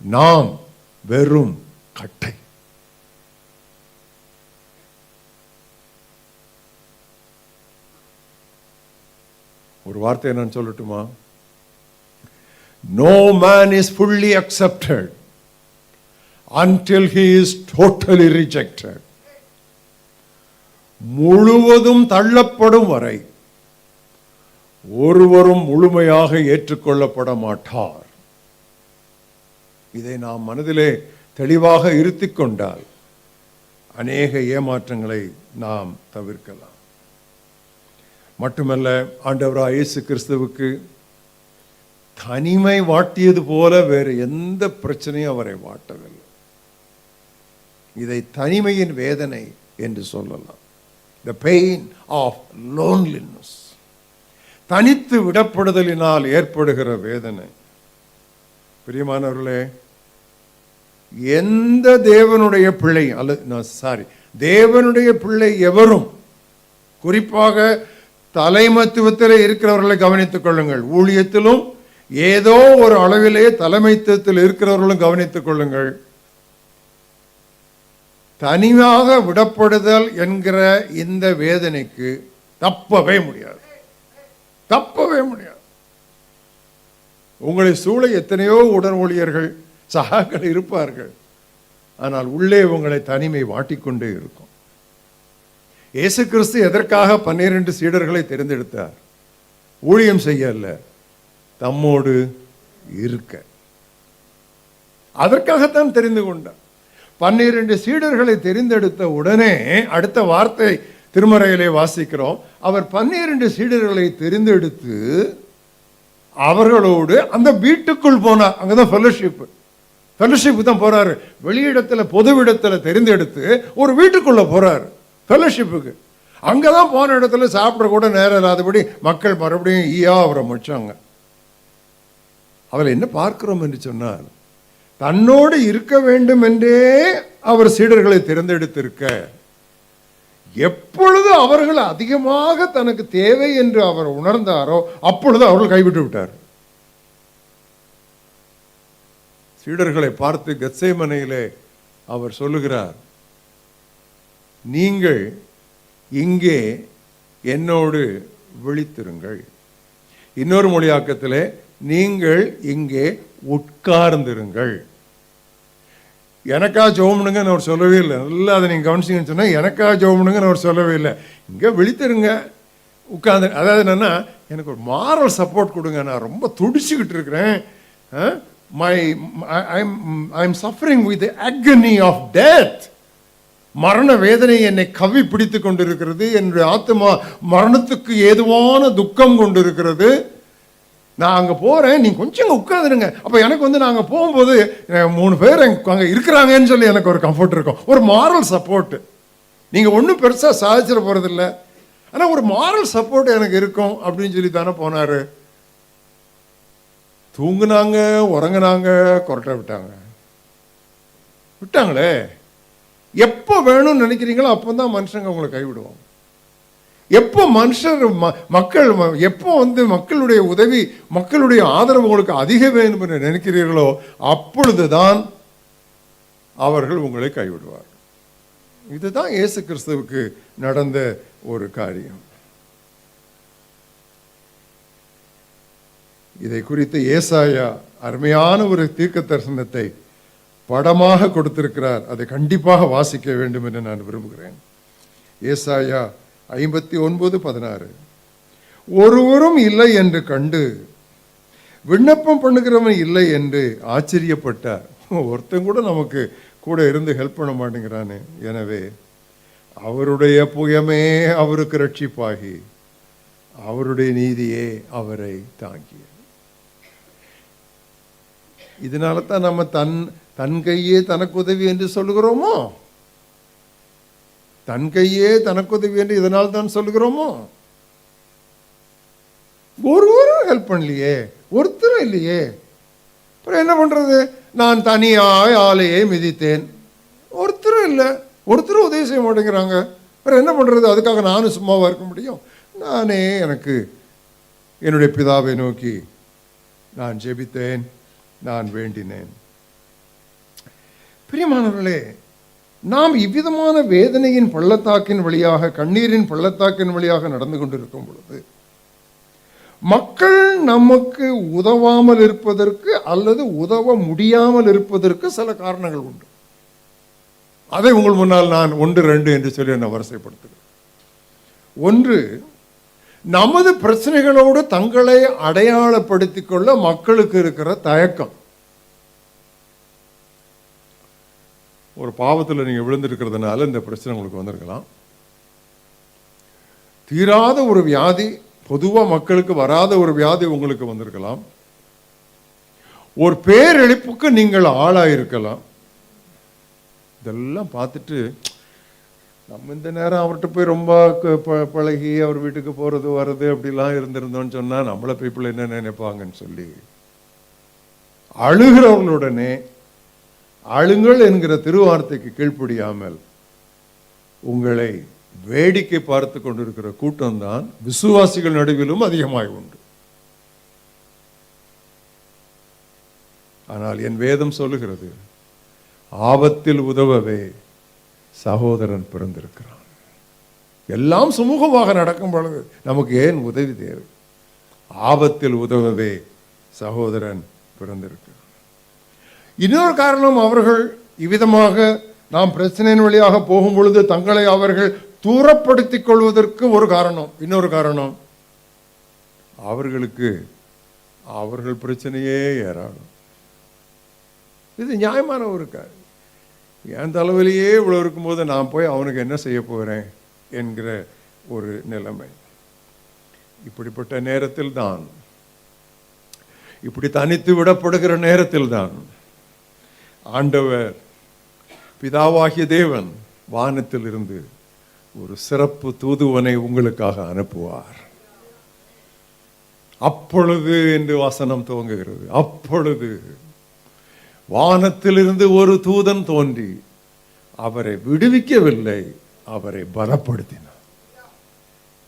நாம் வெறும் கட்டை. ஒரு வார்த்தையை நான் சொல்லட்டுமா? No man is fully accepted until he is totally rejected. முழுவதும் தள்ளப்படும் வரை ஒருவரும் முழுமையாக ஏற்றுக்கொள்ளப்பட மாட்டார். இதை நாம் மனதிலே தெளிவாக இருத்திக் கொண்டால் அநேக ஏமாற்றங்களை நாம் தவிர்க்கலாம். மட்டுமல்ல, ஆண்டவராகிய இயேசு கிறிஸ்துவுக்கு தனிமை வாட்டியது போல வேறு எந்த பிரச்சனையும் அவரை வாட்டவில்லை. இதை தனிமையின் வேதனை என்று சொல்லலாம். The pain of loneliness. தனித்து விடப்படுதலினால் ஏற்படுகிற வேதனை. பிரியமானவர்களே, எந்த தேவனுடைய பிள்ளை தேவனுடைய பிள்ளை எவரும், குறிப்பாக தலைமைத்துவத்தில் இருக்கிறவர்களை கவனித்துக் கொள்ளுங்கள், ஊழியத்திலும் ஏதோ ஒரு அளவிலே தலைமைத்துவத்தில் இருக்கிறவர்களும் கவனித்துக் கொள்ளுங்கள், தனியாக விடப்படுதல் என்கிற இந்த வேதனைக்கு தப்பவே முடியாது. உங்களை சூழ எத்தனையோ உடன் ஊழியர்கள், சகாக்கள் இருப்பார்கள், ஆனால் உள்ளே உங்களை தனிமை வாட்டிக்கொண்டே இருக்கும். இயேசு கிறிஸ்து எதற்காக 12 சீடர்களை தெரிந்தெடுத்தார்? ஊழியம் செய்ய அல்ல, தம்மோடு இருக்க. அதற்காகத்தான் தெரிந்து கொண்டார். 12 சீடர்களை தெரிந்தெடுத்த உடனே அடுத்த வார்த்தை திருமறையிலே வாசிக்கிறோம். அவர் 12 சீடர்களை தெரிந்தெடுத்து அவர்களோடு அந்த வீட்டுக்குள் போனார். அங்கதான் ஃபெலோஷிப் தான் போறாரு. வெளியிடத்துல, பொதுவிடத்துல தெரிந்தெடுத்து ஒரு வீட்டுக்குள்ள போறாரு ஃபெலோஷிப்புக்கு. அங்கதான் போன இடத்துல சாப்பிட கூட நேரம் இல்லாதபடி மக்கள் மறுபடியும் அவரை முடிச்சாங்க. அவரை என்ன பார்க்கிறோம் என்று சொன்னால், தன்னோடு இருக்க வேண்டும் என்றே அவர் சீடர்களை தேர்ந்தெடுத்திருக்க, எப்பொழுது அவர்கள் அதிகமாக தனக்கு தேவை என்று அவர் உணர்ந்தாரோ அப்பொழுது அவர்கள் கைவிட்டு விட்டார். சீடர்களை பார்த்து கெத்சேமனையிலே அவர் சொல்லுகிறார், நீங்கள் இங்கே என்னோடு விழித்திருங்கள். இன்னொரு மொழியாக்கத்திலே, நீங்கள் இங்கே உட்கார்ந்திருங்கள். எனக்கா ஜெபம்னுங்கன்னு அவர் சொல்லவே இல்லை. நல்லா அதை நீங்கள் கவனிச்சிங்கன்னு சொன்னால், எனக்கா ஜெபம்னுங்கன்னு அவர் சொல்லவே இல்லை. இங்கே விழித்திருங்க, உட்கார்ந்து. அதாவது என்னன்னா, எனக்கு ஒரு மாரல் சப்போர்ட் கொடுங்க, நான் ரொம்ப துடிச்சுக்கிட்டு இருக்கிறேன், I am suffering with agony of death. மரண வேதனை என்னை கவி பிடித்து கொண்டிருக்கிறது, என்னுடைய ஆத்மா மரணத்துக்கு ஏதுவான துக்கம் கொண்டிருக்கிறது. நான் அங்கே போகிறேன், நீங்கள் கொஞ்சம் உட்காந்துருங்க. அப்போ எனக்கு நாங்கள் போகும்போது 3 பேர் அங்கே இருக்கிறாங்கன்னு சொல்லி எனக்கு ஒரு கம்ஃபர்ட் இருக்கும், ஒரு மாரல் சப்போர்ட்டு. நீங்கள் ஒன்றும் பெருசாக சாதிச்சிட போகிறதில்ல, ஆனா ஒரு மாரல் சப்போர்ட் எனக்கு இருக்கும் அப்படின்னு சொல்லி தானே போனாரு. தூங்குனாங்க, உறங்குனாங்க, கொரட்டை விட்டாங்களே. எப்போ வேணும்னு நினைக்கிறீங்களோ அப்போதான் மனுஷங்க உங்களை கைவிடுவாங்க. எப்போ மக்கள் எப்போ மக்களுடைய உதவி, மக்களுடைய ஆதரவு உங்களுக்கு அதிக வேண்டும் என்று நினைக்கிறீர்களோ அப்பொழுதுதான் அவர்கள் உங்களை கைவிடுவார்கள். இதுதான் இயேசு கிறிஸ்துவுக்கு நடந்த ஒரு காரியம். இதை குறித்து ஏசாயா அருமையான ஒரு தீர்க்க தரிசனத்தை படமாக கொடுத்திருக்கிறார். அதை கண்டிப்பாக வாசிக்க வேண்டும் என்று நான் விரும்புகிறேன். ஏசாயா 59:16. ஒருவரும் இல்லை என்று கண்டு விண்ணப்பம் பண்ணுகிறவன் இல்லை என்று ஆச்சரியப்பட்டார். ஒருத்தன் கூட நமக்கு கூட இருந்து ஹெல்ப் பண்ண மாட்டேங்கிறானே. எனவே அவருடைய புயமே அவருக்கு ரட்சிப்பாகி அவருடைய நீதியே அவரை தாங்கிய. இதனால தான் நம்ம தன் கையே தனக்கு உதவி என்று சொல்லுகிறோமோ? தன் கையே தனக்கு உதவி என்று இதனால் தான் சொல்லுகிறோமோ? ஒருவரும் ஹெல்ப் பண்ணலையே, ஒருத்தரும் இல்லையே. அப்புறம் என்ன பண்றது? நான் தனியாய் ஆலையை மிதித்தேன், ஒருத்தரும் இல்லை, ஒருத்தரும் உதவி செய்ய மாட்டேங்கிறாங்க. அப்புறம் என்ன பண்றது? அதுக்காக நானும் சும்மாவா இருக்க முடியும்? நானே எனக்கு என்னுடைய பிதாவை நோக்கி நான் ஜெபித்தேன், நான் வேண்டினேன். பிரியமானவர்களே, நாம் இவ்விதமான வேதனையின் பள்ளத்தாக்கின் வழியாக, கண்ணீரின் பள்ளத்தாக்கின் வழியாக நடந்து கொண்டிருக்கும் பொழுது மக்கள் நமக்கு உதவாமல் இருப்பதற்கு அல்லது உதவ முடியாமல் இருப்பதற்கு சில காரணங்கள் உண்டு. அதை உங்கள் முன்னால் நான் 1, 2 என்று சொல்லி நான் வரிசைப்படுத்துகிறேன். ஒன்று, நமது பிரச்சனைகளோடு தங்களை அடையாளப்படுத்திக் கொள்ள மக்களுக்கு இருக்கிற தயக்கம். ஒரு பாவத்தில் நீங்க விழுந்திருக்கிறதுனால இந்த பிரச்சனை உங்களுக்கு வந்திருக்கலாம். தீராத ஒரு வியாதி, பொதுவா மக்களுக்கு வராத ஒரு வியாதி உங்களுக்கு வந்திருக்கலாம். ஒரு பேரெழுப்புக்கு நீங்கள் ஆளாயிருக்கலாம். இதெல்லாம் பார்த்துட்டு நம்ம இந்த நேரம் அவர்கிட்ட போய் ரொம்ப பழகி அவர் வீட்டுக்கு போறது வர்றது அப்படிலாம் இருந்திருந்தோம்னு சொன்னா நம்மள பீப்புள் என்ன நினைப்பாங்கன்னு சொல்லி அழுகிறவர்களுடனே அழுங்கள் என்கிற திருவார்த்தைக்கு கீழ்ப்படியாமல் உங்களை வேடிக்கை பார்த்து கொண்டிருக்கிற கூட்டம் தான் விசுவாசிகள் நடுவிலும் அதிகமாய் உண்டு. ஆனால் என் வேதம் சொல்லுகிறது, ஆபத்தில் உதவவே சகோதரன் பிறந்திருக்கிறான். எல்லாம் சுமூகமாக நடக்கும் பொழுது நமக்கு ஏன் உதவி தேவை? ஆபத்தில் உதவவே சகோதரன் பிறந்திருக்கிறான். இன்னொரு காரணம், அவர்கள் இவ்விதமாக நாம் பிரச்சனையின் வழியாக போகும் பொழுது தங்களை அவர்கள் தூரப்படுத்திக் கொள்வதற்கு ஒரு காரணம். இன்னொரு காரணம், அவர்களுக்கு அவர்கள் பிரச்சனையே ஏறாடும். இது நியாயமான ஒரு காரியம். என் தலைவலியே இவ்வளவு இருக்கும்போது நான் போய் அவனுக்கு என்ன செய்ய போகிறேன் என்கிற ஒரு நிலைமை. இப்படிப்பட்ட நேரத்தில் தான், இப்படி தனித்து விடப்படுகிற நேரத்தில் தான் ஆண்டவர் பிதாவாகிய தேவன் வானத்தில் இருந்து ஒரு சிறப்பு தூதுவனை உங்களுக்காக அனுப்புவார். அப்பொழுது என்று வசனம் துவங்குகிறது. அப்பொழுது வானத்திலிருந்து ஒரு தூதன் தோன்றி அவரை விடுவிக்கவில்லை, அவரை பலப்படுத்தினார்.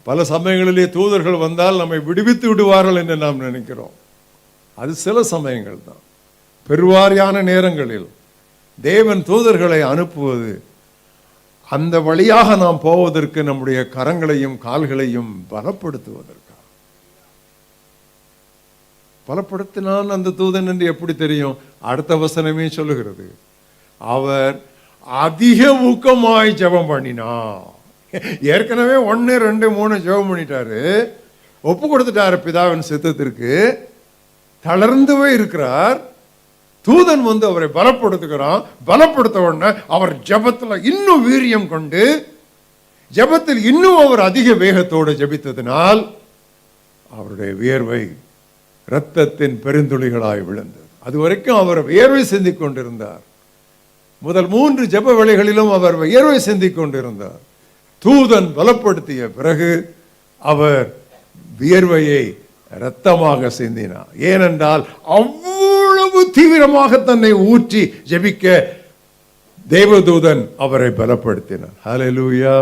பல சமயங்களிலே தூதர்கள் வந்தால் நம்மை விடுவித்து விடுவார்கள் என்று நாம் நினைக்கிறோம். அது சில சமயங்கள் தான். பெருவாரியான நேரங்களில் தேவன் தூதர்களை அனுப்புவது அந்த வழியாக நாம் போவதற்கு, நம்முடைய கரங்களையும் கால்களையும் பலப்படுத்துவதற்கு. பலப்படுத்தினான் அந்த தூதன் என்று எப்படி தெரியும்? அடுத்த வசனமே சொல்லுகிறது, அவர் அதிக ஊக்கமாய் ஜெபம் பண்ணினா. ஏற்கனவே 1, 2, 3 ஜெபம் பண்ணிட்டாரு, ஒப்பு கொடுத்துட்டாரு பிதாவின் சித்தத்திற்கு, தளர்ந்துவே இருக்கிறார். தூதன் வந்து அவரை பலப்படுத்துகிறான். பலப்படுத்த உடனே அவர் ஜெபத்துல இன்னும் வீரியம் கொண்டு, ஜெபத்தில் இன்னும் அவர் அதிக வேகத்தோடு ஜெபித்ததினால் அவருடைய வியர்வை இரத்தத்தின் பெருந்துளிகளாய் விழுந்தது. அதுவரைக்கும் அவர் வியர்வை சிந்திக் கொண்டிருந்தார். முதல் 3 ஜெப வேளைகளிலும் அவர் வியர்வை சிந்திக் கொண்டிருந்தார். தூதன் பலப்படுத்திய பிறகு அவர் வியர்வையை இரத்தமாக சிந்தினார். ஏனென்றால் அவ்வளவு தீவிரமாக தன்னை ஊற்றி ஜெபிக்க தேவதூதன் அவரை பலப்படுத்தினார். ஹல்லேலூயா.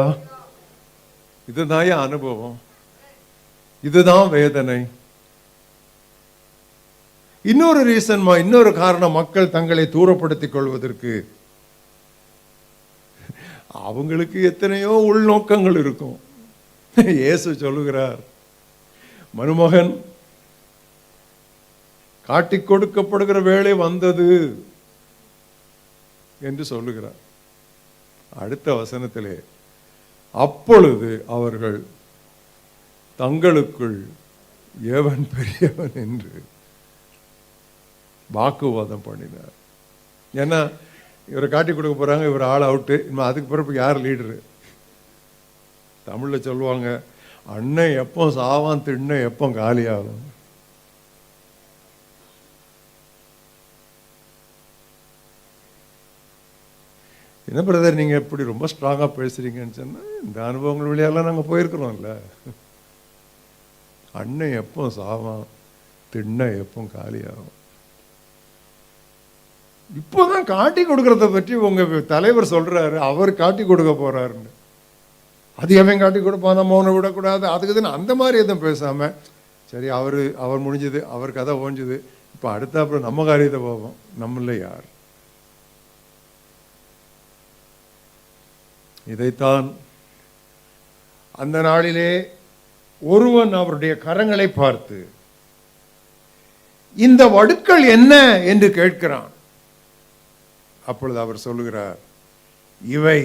இதுதான் அனுபவம், இதுதான் வேதனை. இன்னொரு ரீசன், இன்னொரு காரணம், மக்கள் தங்களை தூரப்படுத்திக் கொள்வதற்கு அவங்களுக்கு எத்தனையோ உள்நோக்கங்கள் இருக்கும். இயேசு சொல்லுகிறார், மருமகன் காட்டிக் கொடுக்கப்படுகிற வேளை வந்தது என்று சொல்லுகிறார். அடுத்த வசனத்திலே, அப்பொழுது அவர்கள் தங்களுக்குள் எவன் பெரியவன் என்று வாக்குவாதம் பண்ணினார். ஏன்னா இவரை காட்டி கொடுக்க போறாங்க, இவர் ஆள் அவுட்டு, இன்னும் அதுக்கு பிறகு யார் லீடரு? தமிழ்ல சொல்லுவாங்க, அண்ணன் எப்போ சாவான், திண்ணை எப்போ காலியாகும். என்ன பிரதர் நீங்க எப்படி ரொம்ப ஸ்ட்ராங்கா பேசுறீங்கன்னு சொன்னா, இந்த அனுபவங்கள் வழியெல்லாம் நாங்க போயிருக்கிறோம்ல. அண்ணன் எப்போ சாவான், திண்ணை எப்போ காலியாகும். இப்போதான் காட்டி கொடுக்கறத பற்றி உங்க தலைவர் சொல்றாரு, அவர் காட்டி கொடுக்க போறாருன்னு. அது எவன் காட்டி கொடுப்பான், நம்ம ஒன்று விடக்கூடாது, அதுக்கு அந்த மாதிரி எதுவும் பேசாம, சரி அவர் முடிஞ்சது, அவர் கதை ஓஞ்சுது, இப்போ அடுத்த அப்புறம் நம்ம காரியத்தை பார்ப்போம். நம்மள யார்? இதைத்தான் அந்த நாளிலே ஒருவன் அவருடைய கரங்களை பார்த்து, இந்த வடுக்கள் என்ன என்று கேட்கிறான். அப்பொழுது அவர் சொல்லுகிறார், இவை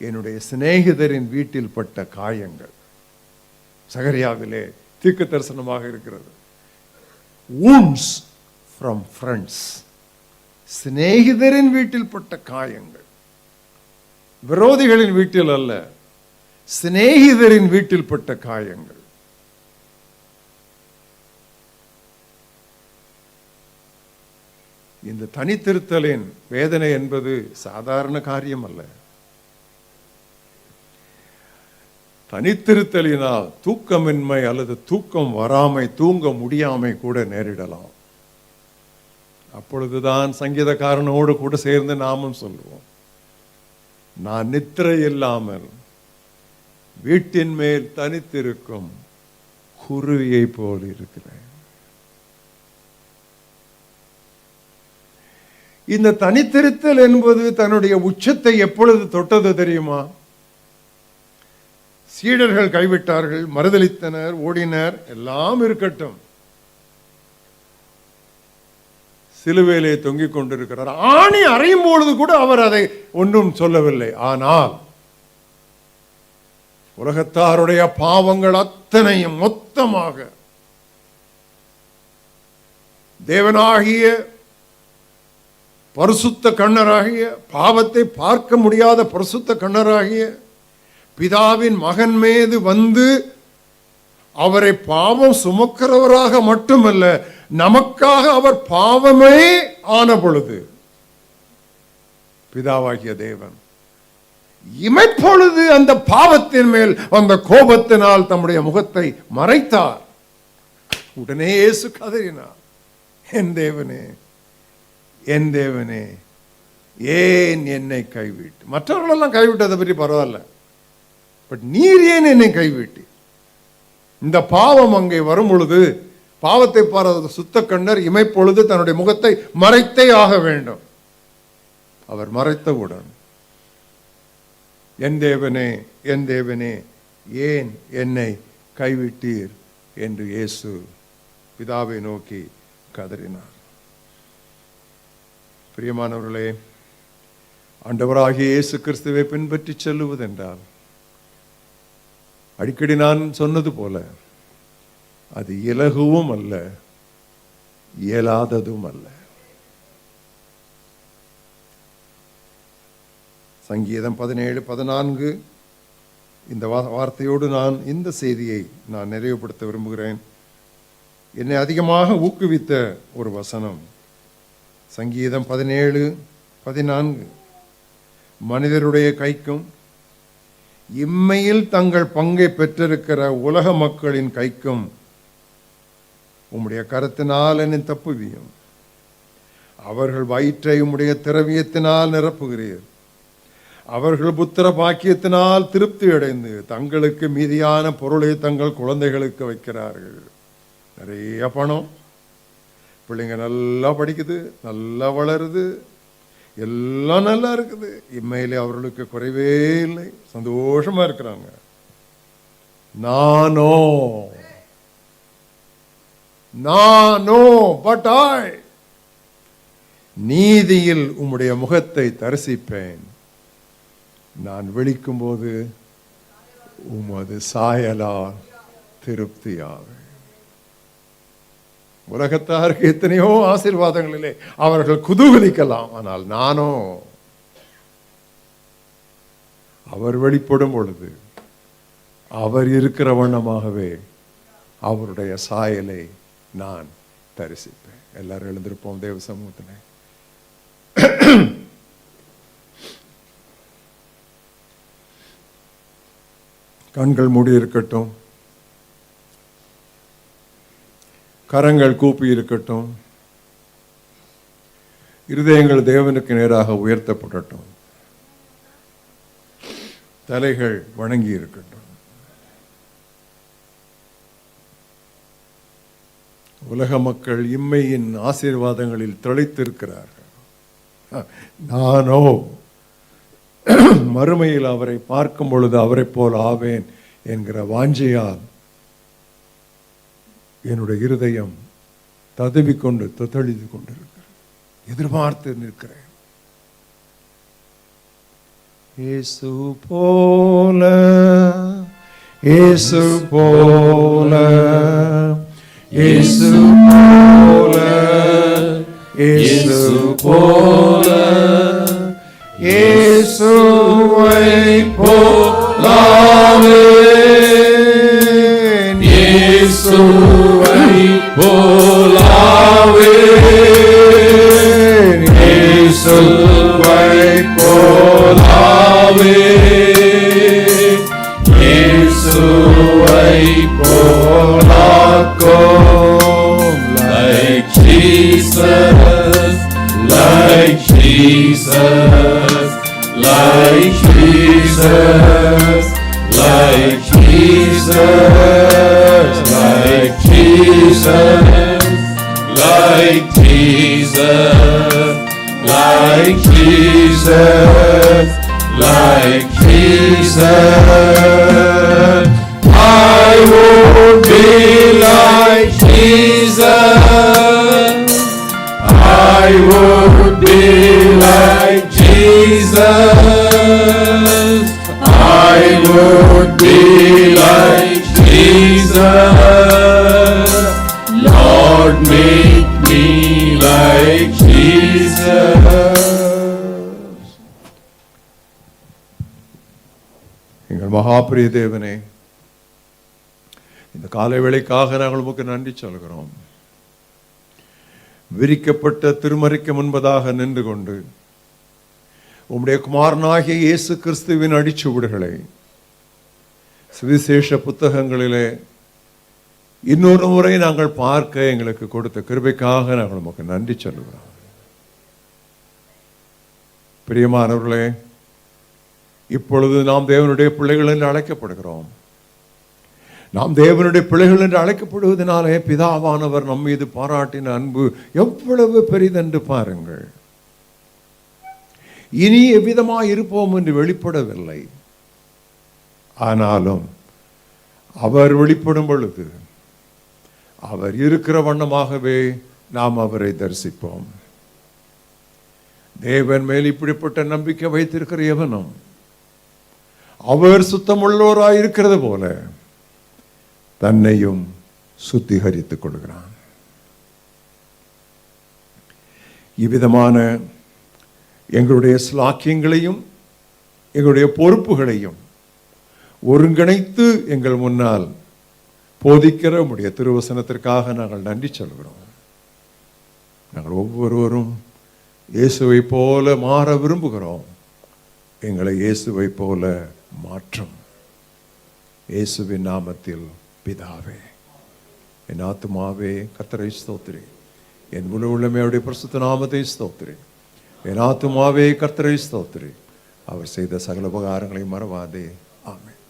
என்னுடைய சிநேகிதரின் வீட்டில் பட்ட காயங்கள். சகரியாவிலே தீர்க்க தரிசனமாக இருக்கிறது. wounds from friends. சிநேகிதரின் வீட்டில் பட்ட காயங்கள், விரோதிகளின் வீட்டில் அல்ல, சிநேகிதரின் வீட்டில் பட்ட காயங்கள். இந்த தனித்திருத்தலின் வேதனை என்பது சாதாரண காரியம் அல்ல. தனித்திருத்தலினால் தூக்கமின்மை அல்லது தூக்கம் வராமை, தூங்க முடியாமை கூட நேரிடலாம். அப்பொழுதுதான் சங்கீதக்காரனோடு கூட சேர்ந்து நாமும் சொல்லுவோம், நான் நித்திரை இல்லாமல் வீட்டின் மேல் தனித்திருக்கும் குருவியை போல் இருக்கிறேன். இந்த தனித்திருத்தல் என்பது தன்னுடைய உச்சத்தை எப்பொழுது தொட்டது தெரியுமா? சீடர்கள் கைவிட்டார்கள், மறுதலித்தனர், ஓடினர், எல்லாம் இருக்கட்டும். சிலுவையிலே தொங்கிக் கொண்டிருக்கிறார். ஆணி அறையும் பொழுது கூட அவர் அதை ஒன்றும் சொல்லவில்லை. ஆனால் உலகத்தாருடைய பாவங்கள் அத்தனையும் மொத்தமாக தேவனாகிய பரிசுத்த கண்ணராகிய, பாவத்தை பார்க்க முடியாத பரிசுத்த கண்ணராகிய பிதாவின் மகன் மீது வந்து அவரை பாவம் சுமக்கிறவராக மட்டுமல்ல, நமக்காக அவர் பாவமே ஆன பொழுது பிதாவாகிய தேவன் இமைப்பொழுது அந்த பாவத்தின் மேல் அந்த கோபத்தினால் தம்முடைய முகத்தை மறைத்தார். உடனே இயேசு கதறினார், என் தேவனே, என் தேவனே, ஏன் என்னை கைவிட்டு? மற்றவர்களெல்லாம் கைவிட்டதை பற்றி பரவாயில்ல, பட் நீர் ஏன் என்னை கைவிட்டு? இந்த பாவம் அங்கே வரும் பொழுது, பாவத்தை பாராத சுத்த கண்ணர் இமைப்பொழுது தன்னுடைய முகத்தை மறைத்தே ஆக வேண்டும். அவர் மறைத்தவுடன், என் தேவனே, என் தேவனே, ஏன் என்னை கைவிட்டீர் என்று இயேசு பிதாவை நோக்கி கதறினார். பிரியமானவர்களே, ஆண்டவராகிய இயேசு கிறிஸ்துவை பின்பற்றி செல்லுவதென்றால், அடிக்கடி நான் சொன்னது போல, அது இலகுவும் அல்ல, இயலாததும் அல்ல. சங்கீதம் 17:14 இந்த வார்த்தையோடு நான் இந்த செய்தியை நான் நிறைவுபடுத்த விரும்புகிறேன். என்னை அதிகமாக ஊக்குவித்த ஒரு வசனம் சங்கீதம் 17:14. மனிதருடைய கைக்கும் இம்மையில் தங்கள் பங்கை பெற்றிருக்கிற உலக மக்களின் கைக்கும் உம்முடைய கரத்தினால் என்னை தப்புவியும். அவர்கள் வயிற்றை உம்முடைய திரவியத்தினால் நிரப்புகிறீர். அவர்கள் புத்திர பாக்கியத்தினால் திருப்தி அடைந்து தங்களுக்கு மீதியான பொருளை தங்கள் குழந்தைகளுக்கு வைக்கிறார்கள். நிறைய பணம், பிள்ளைங்க நல்லா படிக்குது, நல்லா வளருது, எல்லாம் நல்லா இருக்குது. இம்மையிலே அவர்களுக்கு குறைவே இல்லை, சந்தோஷமா இருக்கிறாங்க. நானோ பட் நீதியில் உம்முடைய முகத்தை தரிசிப்பேன். நான் விழிக்கும் போது உமது சாயலால் திருப்தியாவேன். உலகத்தாருக்கு எத்தனையோ ஆசீர்வாதங்களிலே அவர்கள் குதூகலிக்கலாம், ஆனால் நானோ அவர் வெளிப்படும் பொழுது அவர் இருக்கிற வண்ணமாகவே அவருடைய சாயலை நான் தரிசிப்பேன். எல்லாரும் எழுந்திருப்போம் தேவ சமூகத்திலே. கண்கள் மூடி இருக்கட்டும், கரங்கள் கூப்பி இருக்கட்டும், இருதயங்கள் தேவனுக்கு நேராக உயர்த்தப்படட்டும், தலைகள் வணங்கி இருக்கட்டும். உலக மக்கள் இம்மையின் ஆசீர்வாதங்களில் திளைத்திருக்கிறார்கள். நானோ மறுமையில் அவரை பார்க்கும் பொழுது அவரை போல் ஆவேன் என்கிற வாஞ்சையால் என்னுடைய இருதயம் ததுவிக்கொண்டு தத்தளித்து கொண்டிருக்கிறேன், எதிர்பார்த்து நிற்கிறேன். இயேசு போல, இயேசு போல, இயேசு போல, இயேசு போல, இயேசுவை போலாவேன், இயேசுவை போலாவேன், இயேசுவை போலாவேன், இயேசுவை போலாக்கும். Like Jesus, like Jesus, like Jesus, like Jesus, like Jesus, like Jesus, like Jesus, like Jesus. I won't be like Jesus. I would be like Jesus. I would be like Jesus. Lord, make me like Jesus. எங்கள் மகாபிரிய தேவனே, இந்த காலை வேளைக்காக நாங்கள் உமக்கு நன்றி சொல்கிறோம். விரிக்கப்பட்ட திருமறைக்கு முன்பதாக நின்று கொண்டு உம்முடைய குமாரனாகிய இயேசு கிறிஸ்துவின் அடிச்சுவடுகளை சுவிசேஷ புத்தகங்களிலே இன்னொரு முறை நாங்கள் பார்க்க எங்களுக்கு கொடுத்த கிருபைக்காக நாங்கள் உமக்கு நன்றி சொல்கிறோம். பிரியமானவர்களே, இப்பொழுது நாம் தேவனுடைய பிள்ளைகள் என்று அழைக்கப்படுகிறோம். நாம் தேவனுடைய பிள்ளைகள் என்று அழைக்கப்படுவதனாலே பிதாவானவர் நம் மீது பாராட்டின அன்பு எவ்வளவு பெரிதென்று பாருங்கள். இனி எவ்விதமாய் இருப்போம் என்று வெளிப்படவில்லை, ஆனாலும் அவர் வெளிப்படும் பொழுது அவர் இருக்கிற வண்ணமாகவே நாம் அவரை தரிசிப்போம். தேவன் மேல் இப்படிப்பட்ட நம்பிக்கை வைத்திருக்கிற எவனும் அவர் சுத்தமுள்ளோராயிருக்கிறது போல தன்னையும் சுத்திகரித்துக் கொள்கிறான். இவ்விதமான எங்களுடைய ஸ்லாக்கியங்களையும் எங்களுடைய பொறுப்புகளையும் ஒருங்கிணைத்து எங்கள் முன்னால் போதிக்கிற உம்முடைய திருவசனத்திற்காக நாங்கள் நன்றி சொல்கிறோம். நாங்கள் ஒவ்வொருவரும் இயேசுவை போல மாற விரும்புகிறோம். எங்களை இயேசுவை போல மாற்றும். இயேசுவின் நாமத்தில் பிதாவே. என் ஆத்துமாவே கர்த்தரை ஸ்தோத்திரி, என் முழு உள்ளமே அவருடைய பரிசுத்த நாமத்தை ஸ்தோத்திரி. என் ஆத்துமாவே கர்த்தரை ஸ்தோத்திரி, அவர் செய்த சகல உபகாரங்களை மறவாதே. ஆமென்.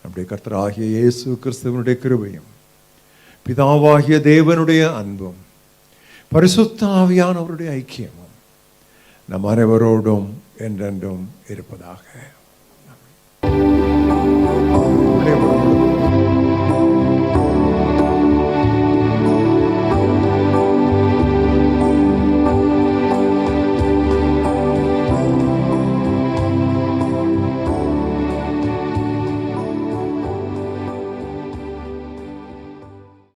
நம்முடைய கர்த்தராகிய இயேசு கிறிஸ்துவனுடைய கிருபையும் பிதாவாகிய தேவனுடைய அன்பும் பரிசுத்த ஆவியானவருடைய ஐக்கியமும் நம் அனைவரோடும் என்றென்றும் இருப்பதாக.